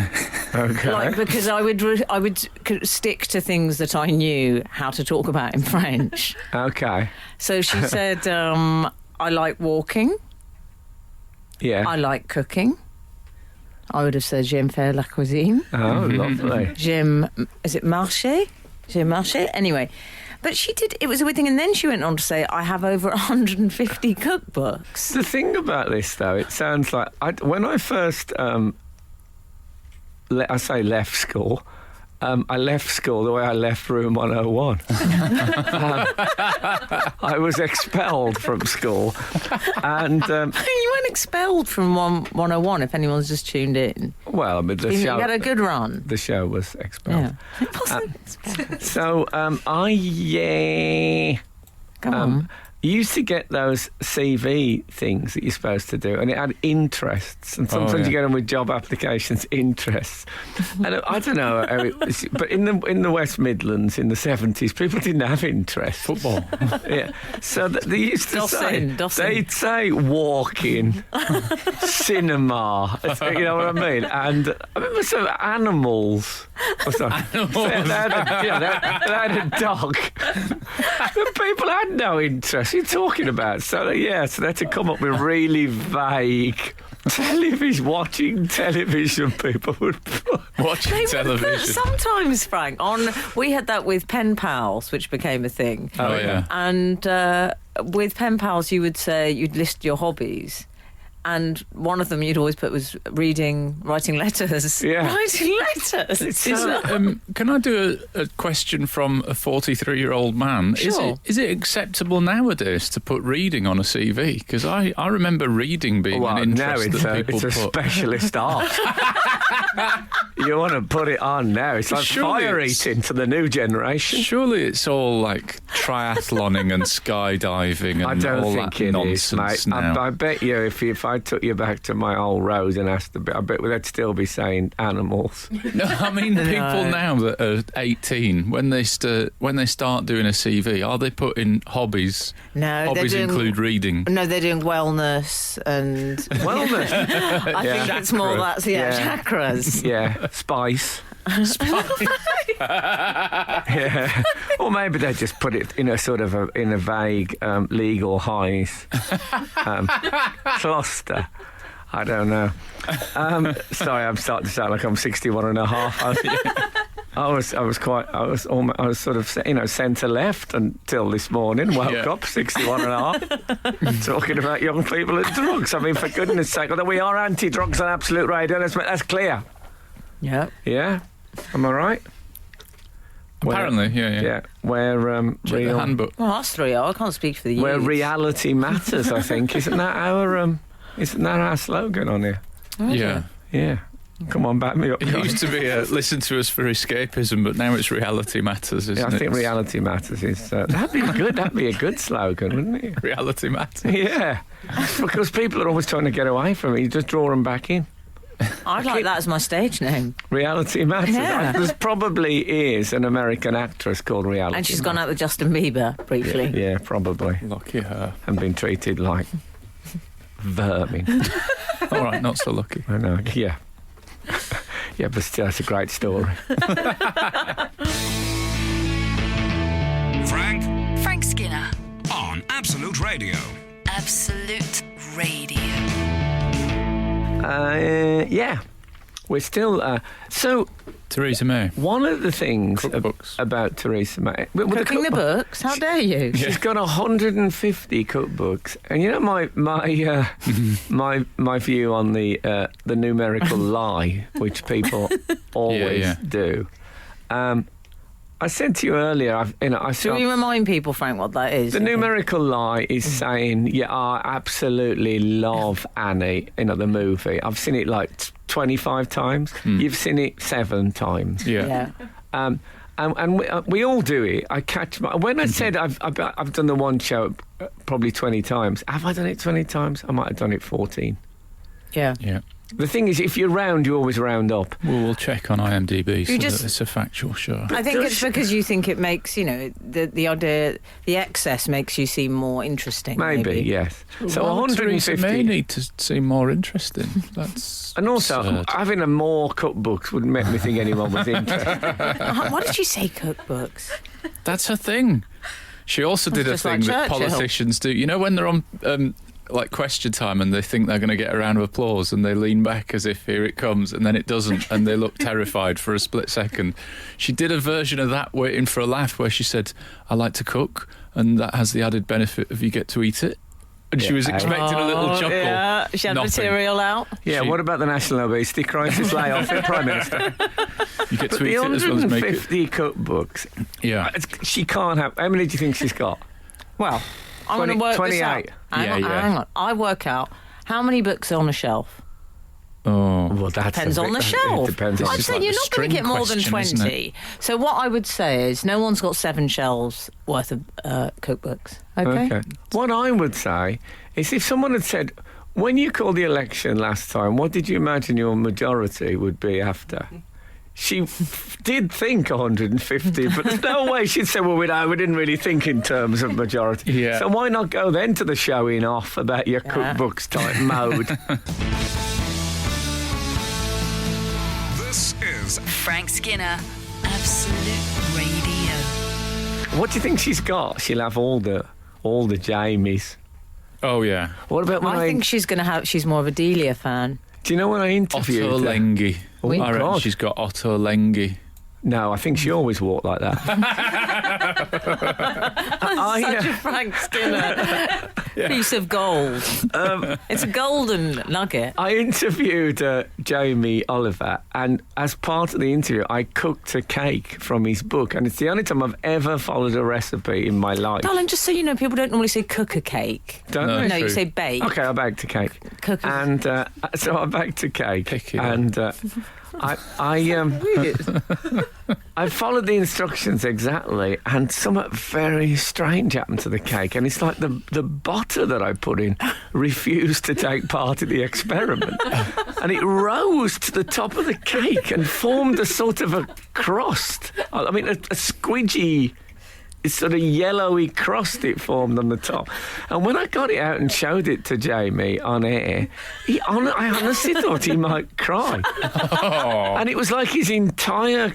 Okay. Because I would stick to things that I knew how to talk about in French. Okay. So she said, I like walking. Yeah. I like cooking. I would have said, j'aime faire la cuisine. Oh, lovely. Is it marcher? J'aime marcher? Anyway. But she did, it was a weird thing. And then she went on to say, I have over 150 cookbooks. The thing about this, though, it sounds like when I first, left school, I left school the way I left room 101. I was expelled from school. And You weren't expelled from 101 if anyone's just tuned in. well, I mean, the You show had a good run. the show was expelled. Yeah. It wasn't expelled. So I Go on. you used to get those CV things that you're supposed to do, and it had interests, and sometimes you get them with job applications, interests. And I don't know how it was, but in the West Midlands in the 70s, people didn't have interests. Football. Yeah, so they used to Dossing. they'd say walking, cinema, you know what I mean? And I remember some animals. Or something. They had a dog. The people had no interest. What are you talking about? So they had to come up with really vague watching television people would put. Watching They would television. put sometimes, Frank, we had that with pen pals, which became a thing. Oh, yeah. And with pen pals, you'd list your hobbies. And one of them you'd always put was writing letters. Yeah. Writing letters. Can I do a question from a 43-year-old man? Sure. Is it acceptable nowadays to put reading on a CV? Because I remember reading being an interest now that people it's a put. specialist art. You want to put it on now. It's like Surely fire it's- eating to the new generation. Surely it's all like triathloning and skydiving and I don't all think that it nonsense is, mate. now. I bet you if I took you back to my old road and asked a bit, I bet they'd still be saying animals. No, I mean people now that are 18, when they start doing a CV, are they putting hobbies? No, Hobbies they're doing, include reading. No, they're doing wellness and Wellness. I think it's more Chakra. that's chakras. Yeah, spice. Yeah. Or maybe they just put it in a sort of in a vague legal highs cluster. I don't know. Sorry, I'm starting to sound like I'm 61 and a half. I was sort of, centre left until this morning. Woke up 61 and a half, talking about young people and drugs. I mean, for goodness sake, although we are anti-drugs on Absolute Radio, let's make that clear. Yeah. Yeah, am I right? Apparently, yeah. Yeah, where Check the real, handbook. Well, us three are. I can't speak for the youth. where reality matters. I think isn't that our slogan on here? Yeah. Yeah. Come on, back me up. It used to be listen to us for escapism, but now it's reality matters, isn't Yeah, I it? think reality matters is that'd be good. That'd be a good slogan, wouldn't it? Reality matters. Yeah, because people are always trying to get away from it. You just draw them back in. I'd like that as my stage name. Reality matters. Yeah. There probably is an American actress called Reality. And she's gone out with Justin Bieber briefly. Yeah, probably, Lucky her. and been treated like vermin. All right, not so lucky. I know. Yeah. Yeah, but still, it's a great story. Frank Skinner. on Absolute Radio. Absolute Radio. Yeah, we're still. So, Theresa May. one of the things Cookbooks. about Theresa May, with Cooking the cookbook- books? How dare you? She's got 150 cookbooks, and you know my view on the numerical lie, which people always Yeah. do. I said to you earlier, I Should felt we remind people, Frank, what that is? the numerical lie is saying, yeah, I absolutely love Annie, the movie. I've seen it like 25 times. You've seen it 7 times. Yeah. Yeah. And we all do it. I catch when I said I've done the one show probably 20 times. Have I done it 20 times? I might have done it 14. Yeah. Yeah. The thing is, if you're round, you always round up. Well, we'll check on IMDb so just- that it's a factual show. I think it's because you think it makes, the idea, the excess makes you seem more interesting. Maybe, yes. So Well, Theresa 150. May need to seem more interesting. That's And also, absurd. having a more cookbooks wouldn't make me think anyone was interested. Why did you say cookbooks? That's her thing. She also did a just thing like that Churchill. politicians do. You know when they're on like question time and they think they're going to get a round of applause and they lean back as if here it comes and then it doesn't and they look terrified for a split second. She did a version of that waiting for a laugh where she said, I like to cook and that has the added benefit of you get to eat it. And she was expecting a little chuckle. Yeah, she had Nothing. material out. Yeah, She- what about the national obesity crisis layoff for Prime Minister? You get But to the eat it as well as make it. 150 cookbooks, Yeah. she can't have... How many do you think she's got? Well, I'm going to 20 work 28. this out. Hang on. I work out how many books are on a shelf. Oh. Well, that's Depends on the It shelf. depends on I'd the say like you're the not going to string get more than question, isn't 20. So what I would say is no one's got 7 shelves worth of cookbooks. Okay? What I would say is if someone had said, when you called the election last time, what did you imagine your majority would be after? She did think 150, but there's no way she'd say, well, we didn't really think in terms of majority. Yeah. So why not go then to the showing off about your cookbooks type mode? This is Frank Skinner, Absolute Radio. What do you think she's got? She'll have all the Jamies. Oh, yeah. What about when I think she's more of a Delia fan. Do you know when I interviewed Otto her? Lengi. Oh, I reckon God. she's got Otto Lengi. No, I think she always walked like that. Such a Frank Skinner piece of gold. It's a golden nugget. I interviewed Jamie Oliver, and as part of the interview, I cooked a cake from his book, and it's the only time I've ever followed a recipe in my life. Darling, just so you know, people don't normally say cook a cake. Don't No. they? No, you True. say bake. Okay, I baked a cake, Cook a and so I baked a cake, Picky, and I followed the instructions exactly, and something very strange happened to the cake, and it's like the butter that I put in refused to take part in the experiment, and it rose to the top of the cake and formed a sort of a crust. I mean, a squidgy. It's sort of yellowy crust it formed on the top. And when I got it out and showed it to Jamie on air, I honestly thought he might cry. And it was like his entire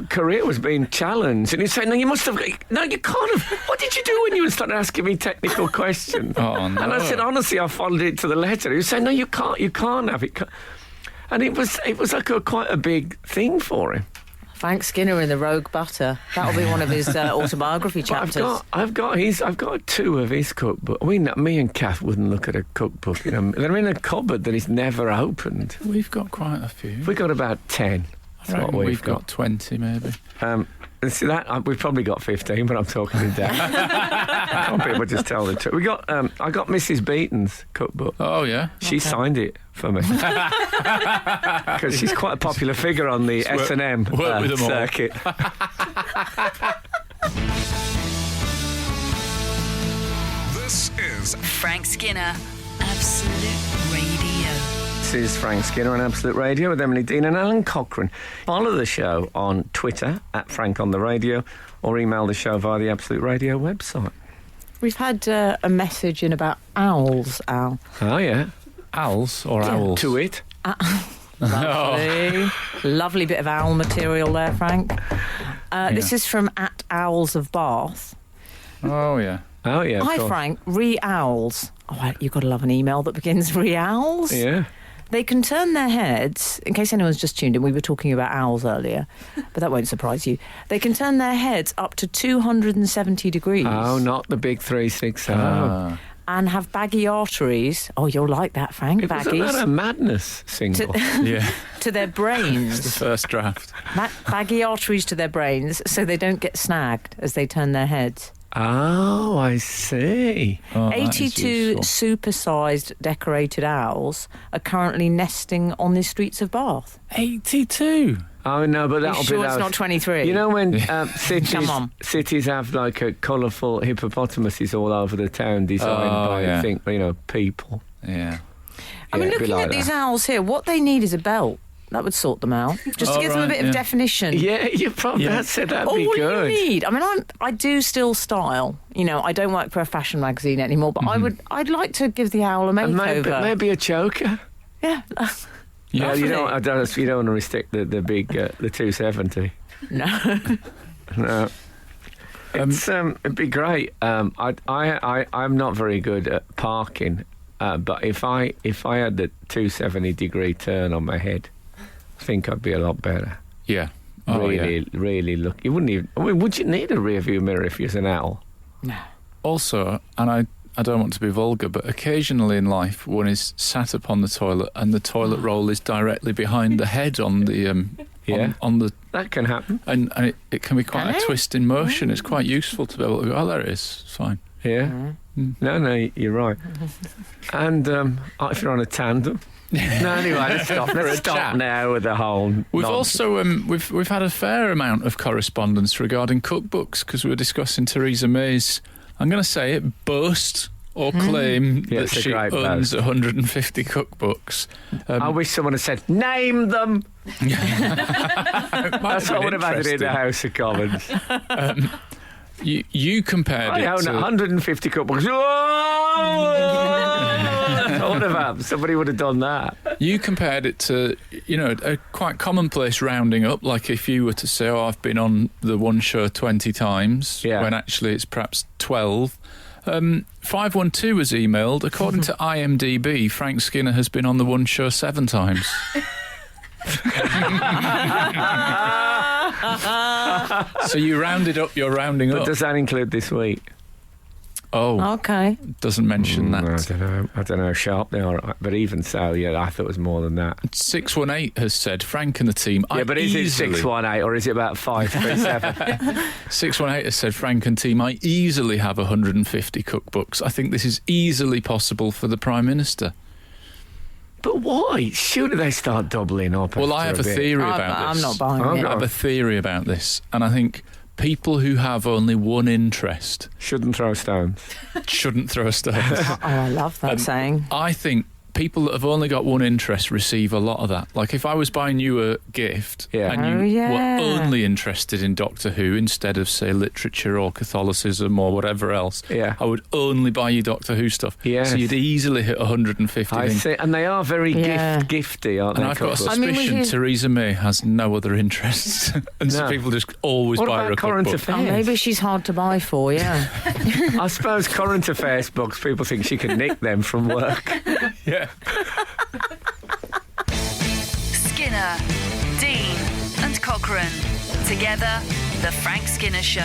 career was being challenged. And he'd say, no, you can't have. What did you do when you started asking me technical questions? Oh, no. And I said, honestly, I followed it to the letter. He was saying, no, you can't have it. And it was like quite a big thing for him. Frank Skinner in the Rogue Butter. That'll be one of his autobiography But chapters. I've got 2 of his cookbooks. Me and Kath wouldn't look at a cookbook. They're in a cupboard that is never opened. We've got quite a few. We got about 10. That's I what reckon we've we've got 20 maybe. See that we've probably got 15, but I'm talking in depth. Can't people just tell the truth? I got Mrs. Beaton's cookbook. Oh, yeah. She signed it for me because she's quite a popular figure on the Work- S&M work with them all. circuit. This is Frank Skinner, Absolute Radio. This is Frank Skinner on Absolute Radio with Emily Dean and Alan Cochrane. Follow the show on Twitter at Frank on the Radio, or email the show via the Absolute Radio website. We've had a message in about owls, Al. Oh yeah, Owls or owls? to it. Lovely. Lovely bit of owl material there, Frank. This is from at Owls of Bath. Oh, yeah. Oh yeah. of Hi, course. Frank. Re-owls. Oh, you've got to love an email that begins re-owls. Yeah. They can turn their heads, in case anyone's just tuned in, we were talking about owls earlier, but that won't surprise you. They can turn their heads up to 270 degrees. Oh, not the big 360. Ah. And have baggy arteries. Oh, you'll like that, Frank. Wasn't that Baggies. a Madness single? Yeah. To their The brains. first draft. Baggy arteries to their brains so they don't get snagged as they turn their heads. Oh, I see. Oh, that is 82 useful. super-sized decorated owls are currently nesting on the streets of Bath. 82. Oh no, but You that'll sure be it's those. not 23? You know when Come on. cities have like a colourful hippopotamuses all over the town designed Oh, by yeah. people. Yeah. I mean, it'd be looking like at these that. owls here, what they need is a belt. That would sort them out. Just to Oh, give them a right, bit yeah. of definition. Yeah, you probably. Yeah. That's it. That'd All be you good. need. I mean, I do still style. You know, I don't work for a fashion magazine anymore, but I'd like to give the owl a And makeover. maybe a choker. Yeah. Yeah, you don't. Lovely. You don't want to restrict the big the 270. No. No. It's it'd be great. I'm not very good at parking, but if I had the 270-degree turn on my head, I think I'd be a lot better. Yeah. Oh, yeah. Really look. You wouldn't even. I mean, would you need a rear view mirror if you're an owl? No. Also, and I don't want to be vulgar, but occasionally in life one is sat upon the toilet and the toilet roll is directly behind the head on the Yeah. on the That can happen. and it can be quite Can a it? twist in motion. It's quite useful to be able to go, oh, there it is, it's fine. Yeah. No, you're right. And if you're on a tandem. No, anyway, let's stop. For a Let's stop chat. now with the whole. We've nonsense. also we've had a fair amount of correspondence regarding cookbooks because we were discussing Theresa May's, I'm going to say it, boast or claim Yeah, that it's a she great owns boast. 150 cookbooks. I wish someone had said, name them. That's what would have had it in the House of Commons. You compared I it own to 150 cookbooks. That's what would have happened. Somebody would have done that. You compared it to, a quite commonplace rounding up, like if you were to say, oh, I've been on the one show 20 times, Yeah. when actually it's perhaps 12. 512 has emailed, according to IMDb, Frank Skinner has been on the one show 7 times. So you rounded up your rounding But up. does that include this week? Oh, Okay. doesn't mention that. I don't know how sharp they are. But even so, yeah, I thought it was more than that. 618 has said, Frank and the team, Yeah, but is it 618 or is it about 537? 618 has said, Frank and team, I easily have 150 cookbooks. I think this is easily possible for the Prime Minister. But why? Surely they start doubling up. Well, I have a bit. theory about I'm this. not buying Oh, it. go I have a theory about this, and I think people who have only one interest Shouldn't throw stones. shouldn't throw stones. Oh, I love that saying. I think people that have only got one interest receive a lot of that. Like if I was buying you a gift Yeah. and Oh, you yeah. were only interested in Doctor Who instead of, say, literature or Catholicism or whatever else, Yeah. I would only buy you Doctor Who stuff. Yes. So you'd easily hit 150 I things. see. And they are very Yeah. gifty, aren't And they? I've got a cookbooks? I mean, suspicion we hear- Theresa May has no other interests. And so No. people just always What buy her a about current cookbook. affairs? Oh, maybe she's hard to buy for, yeah. I suppose current affairs books, people think she can nick them from work. Yeah. Skinner, Dean, and Cochrane. Together, The Frank Skinner Show.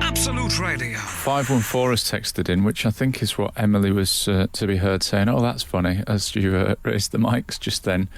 Absolute Radio. 514 has texted in, which I think is what Emily was to be heard saying, oh, that's funny, as you raised the mics just then.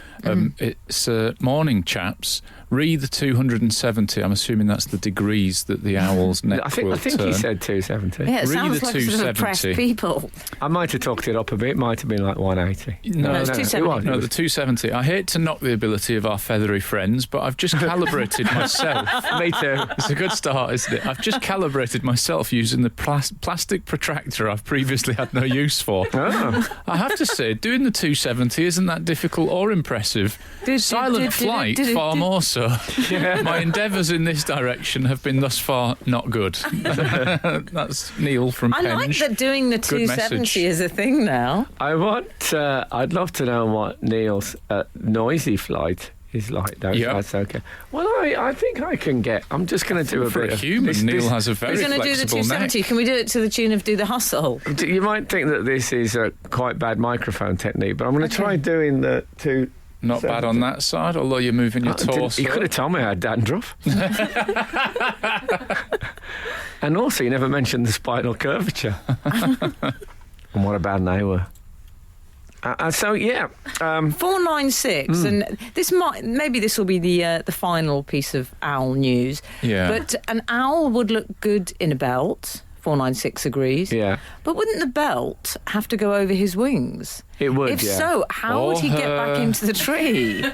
It's morning, chaps. Read the 270. I'm assuming that's the degrees that the owl's neck I think will he turn. said 270. Yeah, it Read sounds the like sort of 270. oppressed people. I might have talked it up a bit. It might have been like 180. No, it's it 270. was. No, It the was- 270. I hate to knock the ability of our feathery friends, but I've just calibrated myself. Me too. It's a good start, isn't it? I've just calibrated myself using the plastic protractor I've previously had no use for. Oh. I have to say, doing the 270 isn't that difficult or impressive. Silent flight, far more so. My endeavours in this direction have been thus far not good. That's Neil from I like Penge. that doing the Good 270 message. is a thing now. I'd love to know what Neil's noisy flight is like, though. Yeah. That's okay. Well, I think I can get. I'm just going to do a For bit a of. human, Neil has a very We're going to do the flexible 270. neck. Can we do it to the tune of Do the Hustle? You might think that this is a quite bad microphone technique, but I'm going to try doing the two. Not bad on that side, although you're moving your torso. You could have told me I had dandruff. And also, you never mentioned the spinal curvature. And what a bad they were. So, yeah. 496, and this maybe this will be the final piece of owl news. Yeah. But an owl would look good in a belt. 496 agrees. Yeah. But wouldn't the belt have to go over his wings? It would, If yeah. so, how would he get back her. into the tree?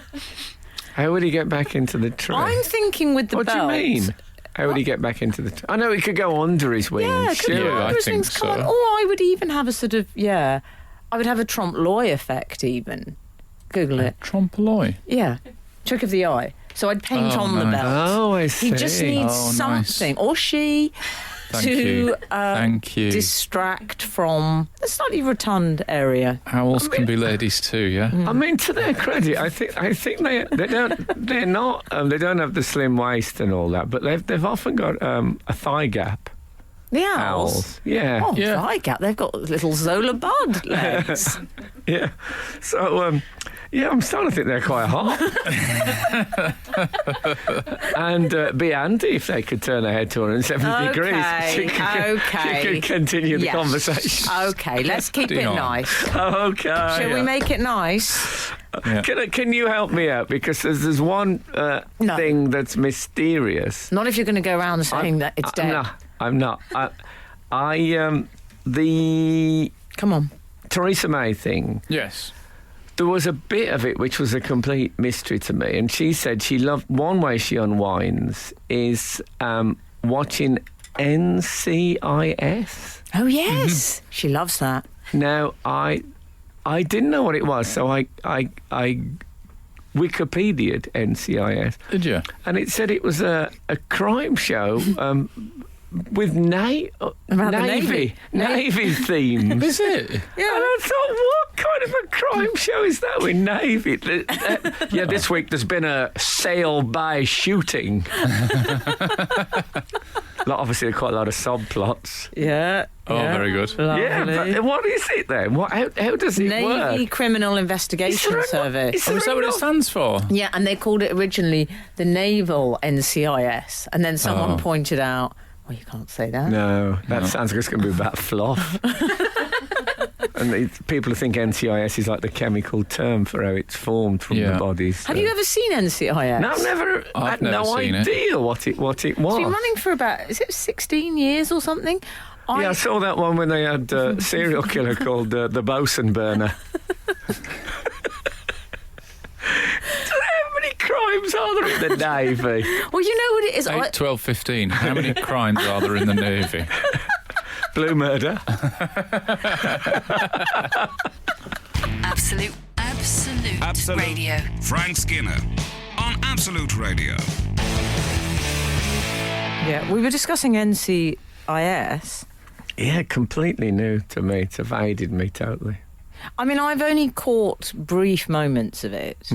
How would he get back into the tree? I'm thinking with the What do you belt. mean? How would he get back into the... I know he could go under his wings. Yeah, could sure. go under his think wings, come so. on. Or I would even have a sort of, I would have a trompe l'oeil effect even. Google it. Trompe l'oeil. Yeah. Trick of the eye. So I'd paint Oh, on the nice. belt. Oh, I see. He just needs Oh, nice. something, or she, Thank to you. Thank you. distract from a slightly rotund area. Owls can be ladies too, yeah? I mean, to their credit, I think they don't have the slim waist and all that, but they've often got a thigh gap. The owls. Yeah. Oh, Yeah. thigh gap. They've got little Zola Bud legs. Yeah. So, I'm starting to think they're quite hot. And be handy if they could turn their head to 170 degrees. She could continue the Yes. conversation. Okay, let's keep it Steady on. nice. Okay. Shall we make it nice? Yeah. Can you help me out? Because there's one No. thing that's mysterious. Not if you're going to go around saying that it's dead. I'm not. The Come on. Theresa May thing, Yes. there was a bit of it which was a complete mystery to me. And she said she loved, one way she unwinds is watching NCIS. Oh, yes. She loves that. Now, I didn't know what it was, so I Wikipedia'd NCIS. Did you? And it said it was a crime show with Navy themes. Is it? And I thought, what kind of a crime show is that with Navy? This week there's been a sail-by shooting. Obviously, quite a lot of subplots. Yeah. Oh, very good. Yeah, but what is it then? How does it Navy work? Criminal Investigation Service. Oh, is that what it stands for? Yeah, and they called it originally the Naval NCIS. And then someone pointed out, well, you can't say that. No, that sounds like it's going to be about fluff. And people think NCIS is like the chemical term for how it's formed from the bodies. Have you ever seen NCIS? No, I had no seen idea what it was. It's been running for about, is it 16 years or something? Yeah, I saw that one when they had a serial killer called the Bosun Burner. How many crimes are there in the Navy? Well, you know what it is? 8, 12, 15. How many crimes are there in the Navy? Blue murder. Absolute Radio. Frank Skinner on Absolute Radio. Yeah, we were discussing NCIS. Yeah, completely new to me. It's evaded me totally. I mean, I've only caught brief moments of it.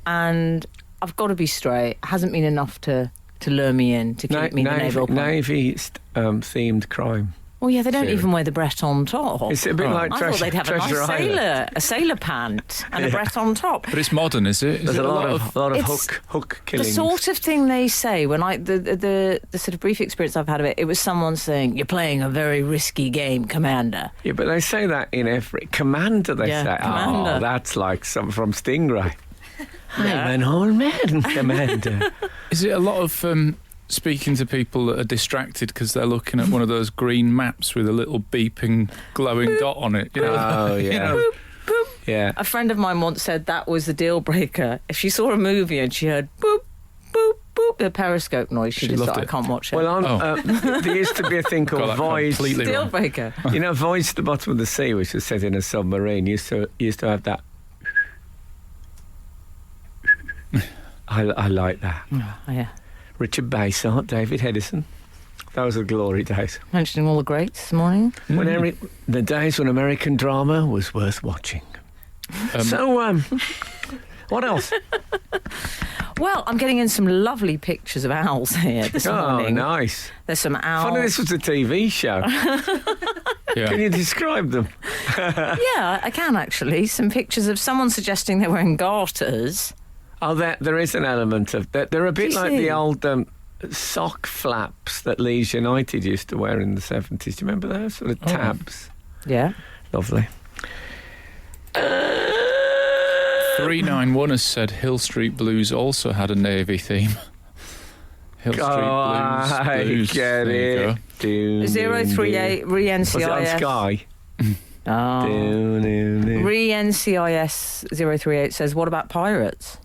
And I've got to be straight, it hasn't been enough to lure me in, to keep me in the naval point. Navy-themed crime. Well, yeah, they don't Theory. even wear the Brett on top. It's a bit like I thought they'd have a Treasure nice Island. a sailor pant and a Brett on top. But it's modern, is it? Is There's it a lot of It's hook The killings. sort of thing they say when the sort of brief experience I've had of it, it was someone saying, "You're playing a very risky game, Commander." Yeah, but they say that in every... Commander, they say. Commander. Oh, that's like some from Stingray. I'm an old man, Commander. Is it a lot of speaking to people that are distracted because they're looking at one of those green maps with a little beeping, glowing dot on it? You know? Oh, yeah. You know? Boop, boop. Yeah. A friend of mine once said that was the deal breaker. If she saw a movie and she heard boop, boop, boop, the periscope noise, she just loved thought, I it. can't watch it. Well, there used to be a thing Got called that Voice. completely deal wrong. breaker. You know, Voice at the Bottom of the Sea, which was set in a submarine, used to have that. I like that. Oh, yeah. Richard Basehart, David Hedison. Those are glory days. Mentioning all the greats this morning. When the days when American drama was worth watching. What else? Well, I'm getting in some lovely pictures of owls here this morning. Oh, nice. There's some owls. Funny this was a TV show. Yeah. Can you describe them? Yeah, I can actually. Some pictures of someone suggesting they're wearing garters. Oh, there is an element of that. They're a bit Do you like see? the old sock flaps that Leeds United used to wear in the 70s. Do you remember those? Sort of tabs. Yeah. Lovely. 391 has said Hill Street Blues also had a Navy theme. Hill Street I Blues. get There you it. go. 038 re-NCIS. Was it on Sky? Oh. Re- Re-NCIS 038 says, what about pirates?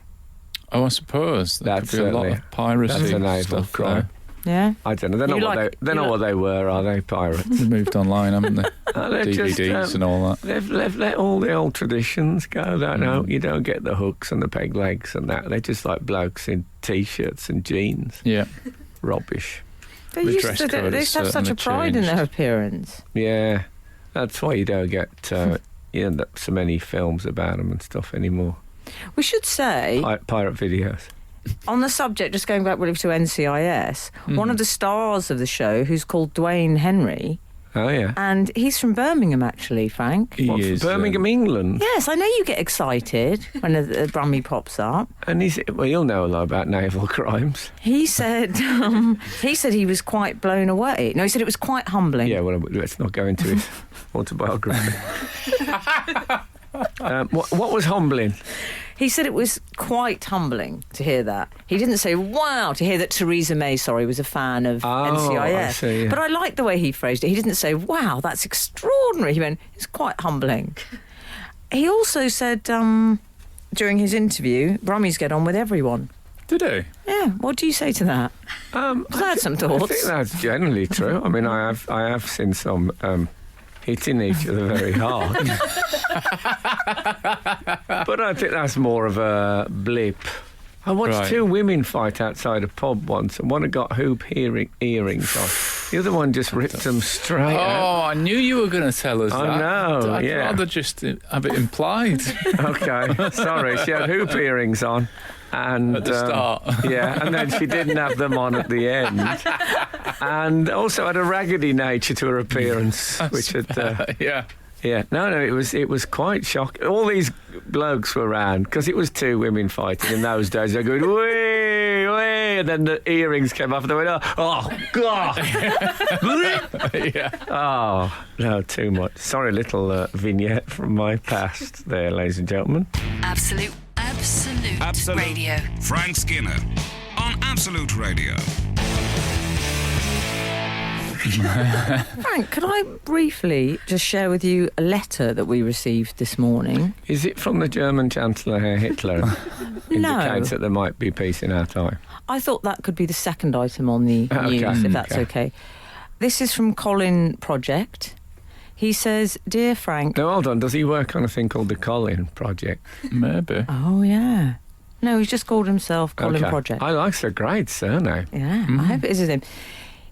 Oh, I suppose there That's could be a lot certainly- of piracy that's a naval stuff crime. Yeah. I don't know. They're You not, like- they're you not like- what they were, are they, pirates? They've moved online, haven't they? They're just, DVDs and all that. They've let all the old traditions go. You don't get the hooks and the peg legs and that. They're just like blokes in T-shirts and jeans. Yeah. Rubbish. They The used dress to code they has used to have such a certainly pride in their changed. appearance. Yeah, that's why you don't get so many films about them and stuff anymore. We should say, Pirate videos. on the subject, just going back really to NCIS, one of the stars of the show, who's called Dwayne Henry, Oh yeah. and he's from Birmingham, actually, Frank. He What, is Birmingham, England. Yes, I know you get excited when the Brummie pops up. And you'll know a lot about naval crimes. He said he was quite blown away. No, he said it was quite humbling. Yeah, well, let's not go into his autobiography. What was humbling? He said it was quite humbling to hear that. He didn't say, wow, to hear that Theresa May, was a fan of NCIS. I see, yeah. But I like the way he phrased it. He didn't say, wow, that's extraordinary. He went, it's quite humbling. He also said during his interview, Brummies get on with everyone. Did he? Yeah, what do you say to that? 'Cause I had some I thoughts. think that's generally true. I mean, I have seen some hitting each other very hard. But I think that's more of a blip. I watched Right. two women fight outside a pub once, and one had got hoop earrings on. The other one just ripped them straight out. Oh, I knew you were going to tell us I that. know, I'd yeah. rather just have it implied Okay, sorry. She had hoop earrings on. And, at the start. Yeah, and then she didn't have them on at the end. And also had a raggedy nature to her appearance, which had... Yeah. Yeah, no, it was quite shocking. All these blokes were around because it was two women fighting in those days. They're going, wee, wee, and then the earrings came off and they went, oh, God. Yeah. Oh, no, too much. Sorry, little vignette from my past there, ladies and gentlemen. Absolute Radio. Frank Skinner on Absolute Radio. Frank, could I briefly just share with you a letter that we received this morning? Is it from the German Chancellor, Herr Hitler? No. Indicates that there might be peace in our time. I thought that could be the second item on the Okay, news, if that's okay. okay. This is from Colin Project. He says, Dear Frank... Now, hold on. Does he work on a thing called the Colin Project? Maybe. Oh, yeah. No, he's just called himself Colin Okay. Project. I like a great surname. Yeah, I hope it is him.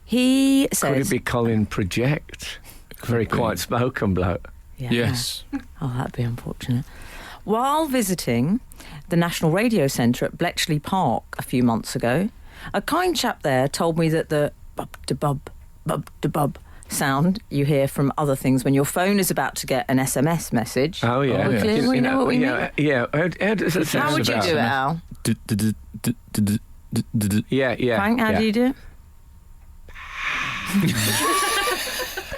He Could says... it be Colin Project? Very be. quiet spoken bloke. Yeah. Yes. Oh, that'd be unfortunate. While visiting the National Radio Centre at Bletchley Park a few months ago, a kind chap there told me that the bub-de-bub sound you hear from other things when your phone is about to get an SMS message. Oh, yeah. Are we clear? We know what we mean? Yeah. How does it sound? How would you do it, Al? Yeah. Frank, how do you do it?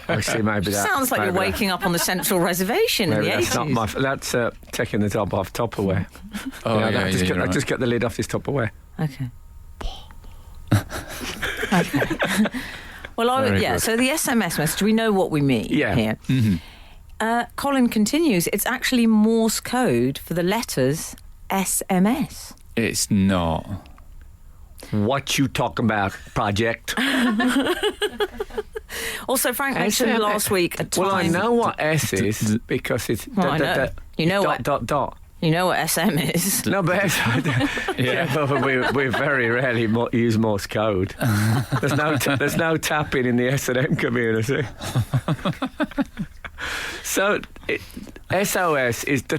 Actually, maybe that Sounds like you're maybe that- waking up on the Central Reservation in Maybe the that's 80s. not my. That's taking the top off Tupperware. Oh, yeah, I just get the lid off this Tupperware. Okay. Okay. Well, Very good. so the SMS message, we know what we mean Yeah. here. Colin continues, it's actually Morse code for the letters SMS. It's not. What you talking about, Project? Also, Frank mentioned SMS. last week a time... Well, I know what S is because it's Well, I know. You know what- dot. You know what SM is? No, but but we very rarely use Morse code. There's no tapping in the S&M community. So SOS is I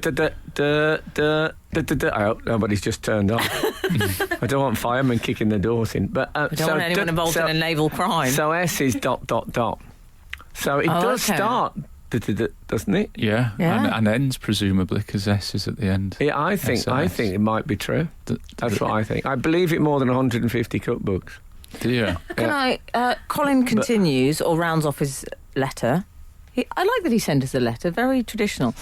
hope nobody's just turned off. I don't want firemen kicking the doors in. But I don't want anyone involved in a naval crime. So S is ... So it does okay. start doesn't it? Yeah. Yeah. And ends, presumably, because S is at the end. Yeah, I think SMS. it might be true. That's what I think. I believe it more than 150 cookbooks. Do you? Can Colin continues, or rounds off his letter. I like that he sent us a letter, very traditional.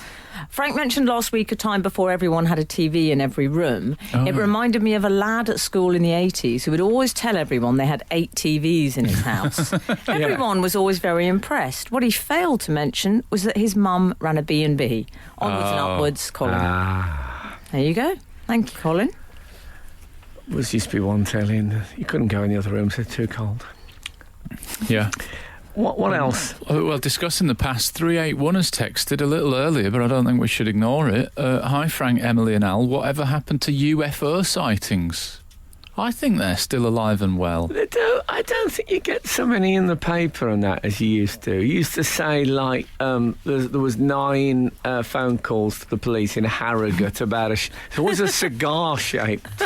Frank mentioned last week a time before everyone had a TV in every room. Oh. It reminded me of a lad at school in the 80s who would always tell everyone they had 8 TVs in his house. Everyone was always very impressed. What he failed to mention was that his mum ran a B&B. Onwards and upwards, Colin. There you go. Thank you, Colin. was used to be one telly, and you couldn't go in the other rooms; they're too cold. Yeah. What else? Well, discussing the past, 381 has texted a little earlier, but I don't think we should ignore it. Hi, Frank, Emily and Al. Whatever happened to UFO sightings? I think they're still alive and well. I don't think you get so many in the paper and that as you used to. You used to say, like, there was 9 phone calls to the police in Harrogate about there was a cigar-shaped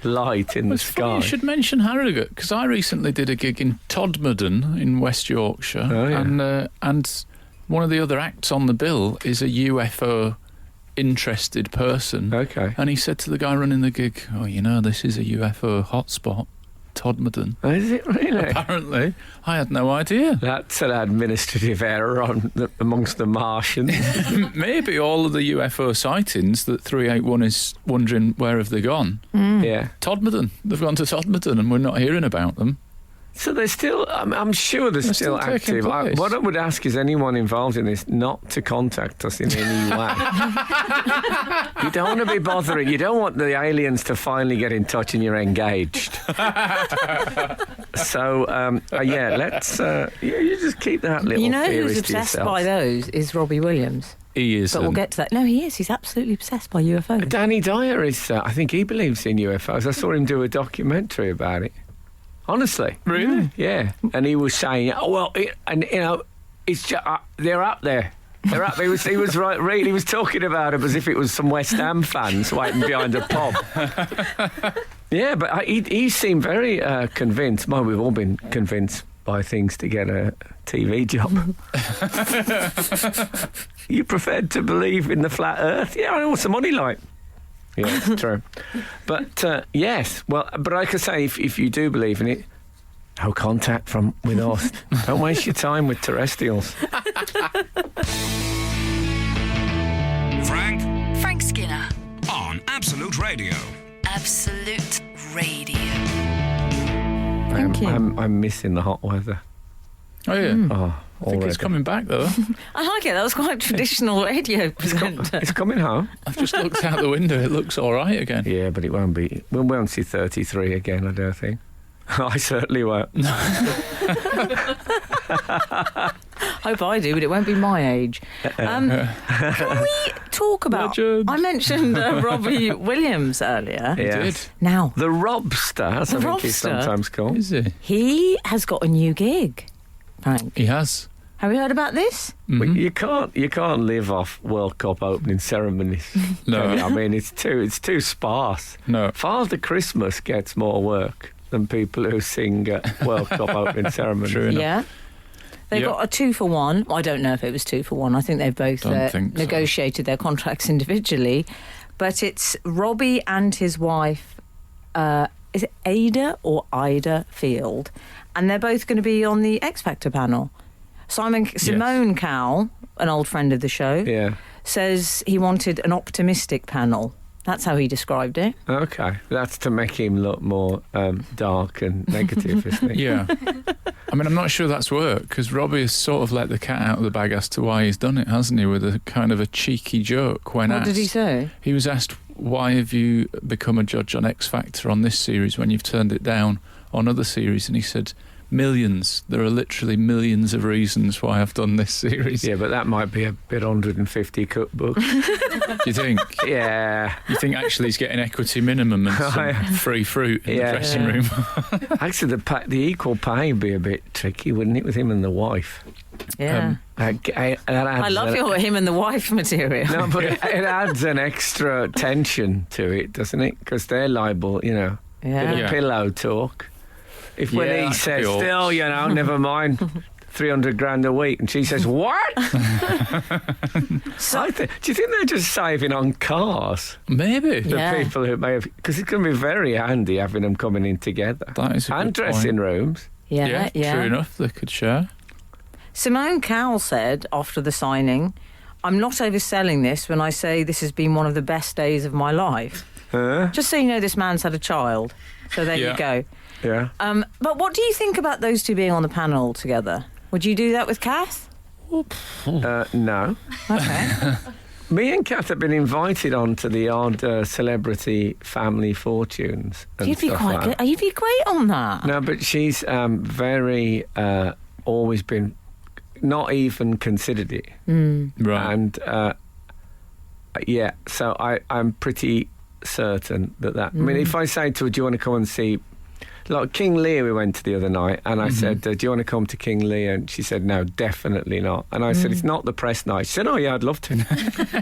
light in the It's funny sky. you should mention Harrogate, because I recently did a gig in Todmorden in West Yorkshire, Oh, yeah. and one of the other acts on the bill is a UFO interested person. Okay. And he said to the guy running the gig, "Oh, you know, this is a UFO hotspot, Todmorden." Oh, is it really? Apparently, I had no idea. That's an administrative error amongst the Martians. Maybe all of the UFO sightings that 381 is wondering where have they gone. Yeah. Todmorden. They've gone to Todmorden and we're not hearing about them. So they're still, I'm sure they're still taking active. place. What I would ask is anyone involved in this not to contact us in any way. You don't want to be bothering. You don't want the aliens to finally get in touch and you're engaged. So, yeah, let's, you just keep that little You know theories who's to obsessed yourself. by those is Robbie Williams. He is. But we'll get to that. No, he is. He's absolutely obsessed by UFOs. Danny Dyer is, I think he believes in UFOs. I saw him do a documentary about it. Honestly. Really? Yeah. And he was saying, oh, well, it's just, they're up there. They're up. He was right. Really, he was talking about it as if it was some West Ham fans waiting behind a pub. Yeah, but he seemed very convinced. Well, we've all been convinced by things to get a TV job. You preferred to believe in the flat Earth? Yeah, I know what's the money like. Yeah, it's true. But yes, well, but like I say, if you do believe in it, no contact with us. Don't waste your time with terrestrials. Frank Skinner. On Absolute Radio. Absolute Radio. Thank you. I'm missing the hot weather. Oh, yeah. Oh, I think it's coming back, though. I like it. That was quite traditional radio presenter. It's coming home. I've just looked out the window. It looks all right again. Yeah, but it won't be. We won't see 33 again, I don't think. I certainly won't. Hope I do, but it won't be my age. Can we talk about... Legend. I mentioned Robbie Williams earlier. He Yes. did. Now, The Robster, as I think he's Robster? sometimes called. Is he? he has got a new gig, Frank. He has. Have you heard about this? But you can't live off World Cup opening ceremonies. No. can you? I mean, it's too sparse. No. Father Christmas gets more work than people who sing at World Cup opening ceremonies. True enough. Yeah. They Yep. got a 2-for-1. I don't know if it was 2-for-1. I think they've both Don't think so. negotiated their contracts individually. But it's Robbie and his wife, is it Ada or Ida Field? And they're both going to be on the X Factor panel. Simone Cowell, an old friend of the show, Yeah. says he wanted an optimistic panel. That's how he described it. Okay. That's to make him look more dark and negative, isn't it? Yeah. I mean, I'm not sure that's worked, because Robbie has sort of let the cat out of the bag as to why he's done it, hasn't he, with a kind of a cheeky joke when What asked. did he say? He was asked, why have you become a judge on X Factor on this series when you've turned it down on other series? And he said, millions. There are literally millions of reasons why I've done this series. Yeah, but that might be a bit 150 cookbook. You think? Yeah. You think actually he's getting equity minimum and some free fruit in the Yeah. dressing Yeah. room? Actually, the equal pay would be a bit tricky, wouldn't it, with him and the wife? Yeah. I love your him and the wife material. No, but it adds an extra tension to it, doesn't it? Because they're liable, bit of Yeah. pillow talk. If when Yeah, he that could says, be awkward. still, never mind, 300 grand a week, and she says, what? So, Do you think they're just saving on cars? Maybe. The Yeah. people who may have, because it's going to be very handy having them coming in together. That is a And good dressing point. rooms. yeah. True enough, they could share. Simone Cowell said after the signing, I'm not overselling this when I say this has been one of the best days of my life. Huh? Just so you know, this man's had a child. So there Yeah. you go. Yeah. But what do you think about those two being on the panel together? Would you do that with Kath? No. Okay. Me and Kath have been invited onto the odd celebrity family fortunes. And You'd be stuff quite like good. that. You'd be great on that. No, but she's very always been not even considered it. Right. And yeah, so I'm pretty certain that. I mean, if I say to her, do you want to come and see, like King Lear we went to the other night, and I said, do you want to come to King Lear? And she said, no, definitely not. And I said, it's not the press night. She said, oh yeah, I'd love to.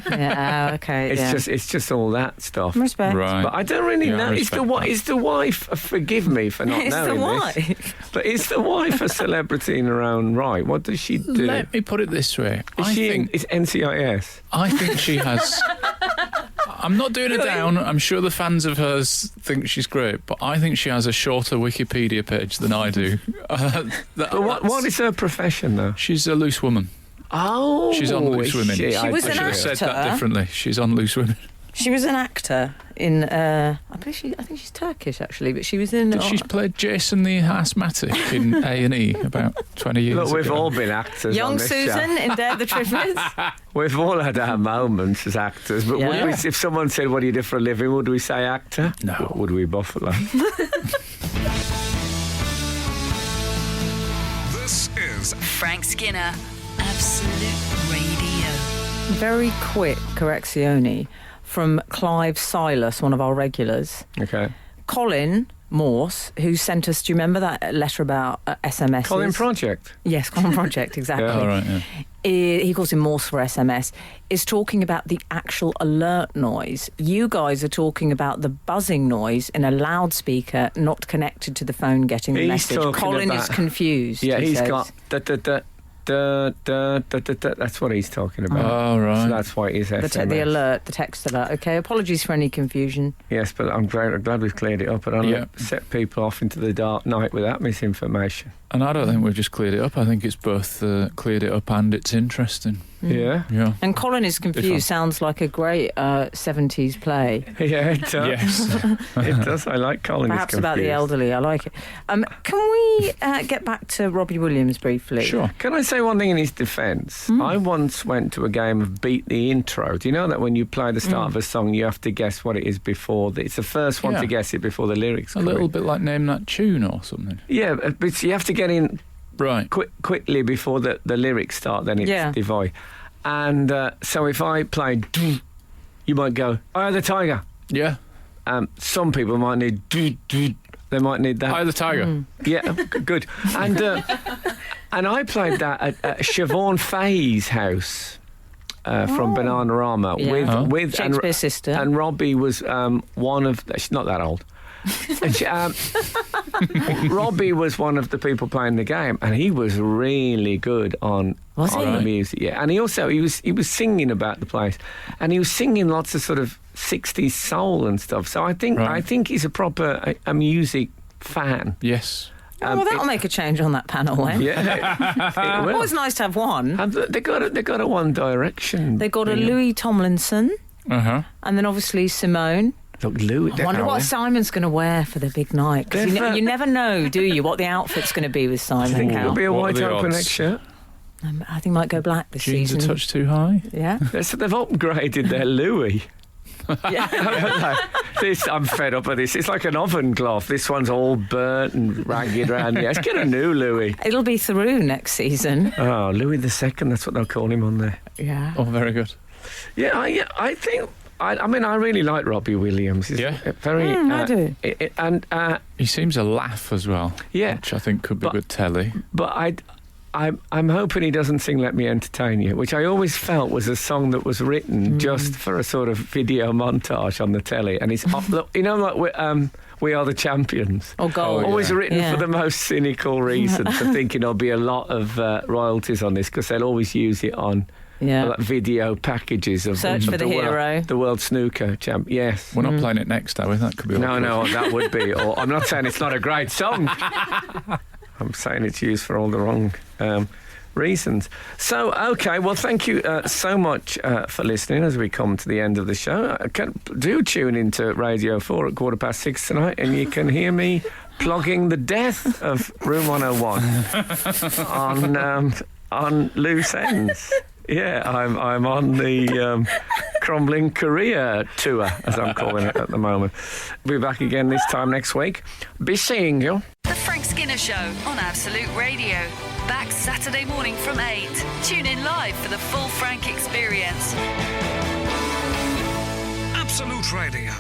Yeah, okay. It's just all that stuff. Respect. Right. But I don't really Yeah, I know. respect Is the wife? Forgive me for not It's the knowing wife. this. But is the wife a celebrity in her own right? What does she do? Let me put it this way. Is NCIS? I think she has. I'm not doing her down. I'm sure the fans of hers think she's great, but I think she has a shorter Wikipedia page than I do. But what is her profession, though? She's a loose woman. Oh, She's on Loose Women. She was I an should have said that actor. differently. She's on Loose Women. She was an actor in. I think she's Turkish actually, but she was in. She's played Jason the asthmatic in A&E about 20 years Look, ago. we've all been actors. Young on this Susan show. in Dare the Triplets. We've all had our moments as actors. But Yeah. would we, if someone said, "What do you do for a living?" would we say actor? No. Or would we Buffalo? This is Frank Skinner, Absolute Radio. Very quick correzione from Clive Silas, one of our regulars. Okay. Colin Morse, who sent us, do you remember that letter about SMSs? Colin Project. Yes, Colin Project, exactly. Yeah. All right, yeah. He calls him Morse for SMS, is talking about the actual alert noise. You guys are talking about the buzzing noise in a loudspeaker not connected to the phone getting the He's message. talking Colin about- is confused. Yeah, he he's says. got that's what he's talking about. Oh, right. So that's why he's SMS. the alert, the text alert. Okay, apologies for any confusion. Yes, but I'm glad we've cleared it up. I don't Yeah. set people off into the dark night with that misinformation. And I don't think we've just cleared it up. I think it's both cleared it up and it's interesting. Yeah. Yeah. And Colin is fun. confused. Sounds like a great 70s play. Yeah, it does. Yes. It does. I like Colin. Perhaps is about the confused. elderly. I like it. Can we get back to Robbie Williams briefly? Sure. Can I say one thing in his defence? I once went to a game of Beat the Intro. Do you know that when you play the start of a song, you have to guess what it is before? It's the first one Yeah. to guess it before the lyrics A come little in. bit like Name That Tune or something. Yeah, but you have to get in Right. quickly before the lyrics start, then it's Yeah. devoid. And so if I played, you might go, "Eye of the Tiger." Yeah. Some people might need, they might need that. Eye of the Tiger. Yeah, good. And I played that at Siobhan Fay's house from Bananarama Yeah. with Shakespeare's sister. And Robbie was one of. She's not that old. And Robbie was one of the people playing the game, and he was really good on Was he? the music. Yeah, and he was singing about the place, and he was singing lots of sort of 60s soul and stuff. So I think he's a proper a music fan. Yes. well, that'll make a change on that panel, eh? Yeah, it will. Always nice to have one. And they got a One Direction. They got a thing. Louis Tomlinson, Uh-huh. and then obviously Simone. Look, Louis. I wonder what Simon's going to wear for the big night. Because you never know, do you, what the outfit's going to be with I Simon think Cowell. it'll be a What are white the open odds? neck shirt. I think he might go black this Jeans season. a touch too high. Yeah. So they've upgraded their Louis. Yeah. I'm fed up with this. It's like an oven glove. This one's all burnt and ragged around. Yeah, let's get a new Louis. It'll be through next season. Oh, Louis II. That's what they'll call him on there. Yeah. Oh, very good. Yeah, I think. I mean, I really like Robbie Williams. He's Yeah. very. I do. And He seems a laugh as well. Yeah. Which I think could be But- good telly. but I'm hoping he doesn't sing "Let Me Entertain You," which I always felt was a song that was written just for a sort of video montage on the telly, and it's look, like We Are the Champions. Or gold. Always written Yeah. for the most cynical reasons. I'm thinking there'll be a lot of royalties on this because they'll always use it on Yeah. like video packages of Search for the hero. the world snooker champ. Yes. We're not playing it next, are we? That could be awkward. No, that would be. Or I'm not saying it's not a great song. I'm saying it's used for all the wrong reasons. So, okay, well, thank you so much for listening as we come to the end of the show. Do tune into Radio 4 at 6:15 tonight, and you can hear me plugging the death of Room 101 on loose ends. Yeah, I'm on the crumbling career tour, as I'm calling it at the moment. Be back again this time next week. Be seeing you. The Frank Skinner Show on Absolute Radio. Back Saturday morning from 8. Tune in live for the full Frank experience. Absolute Radio.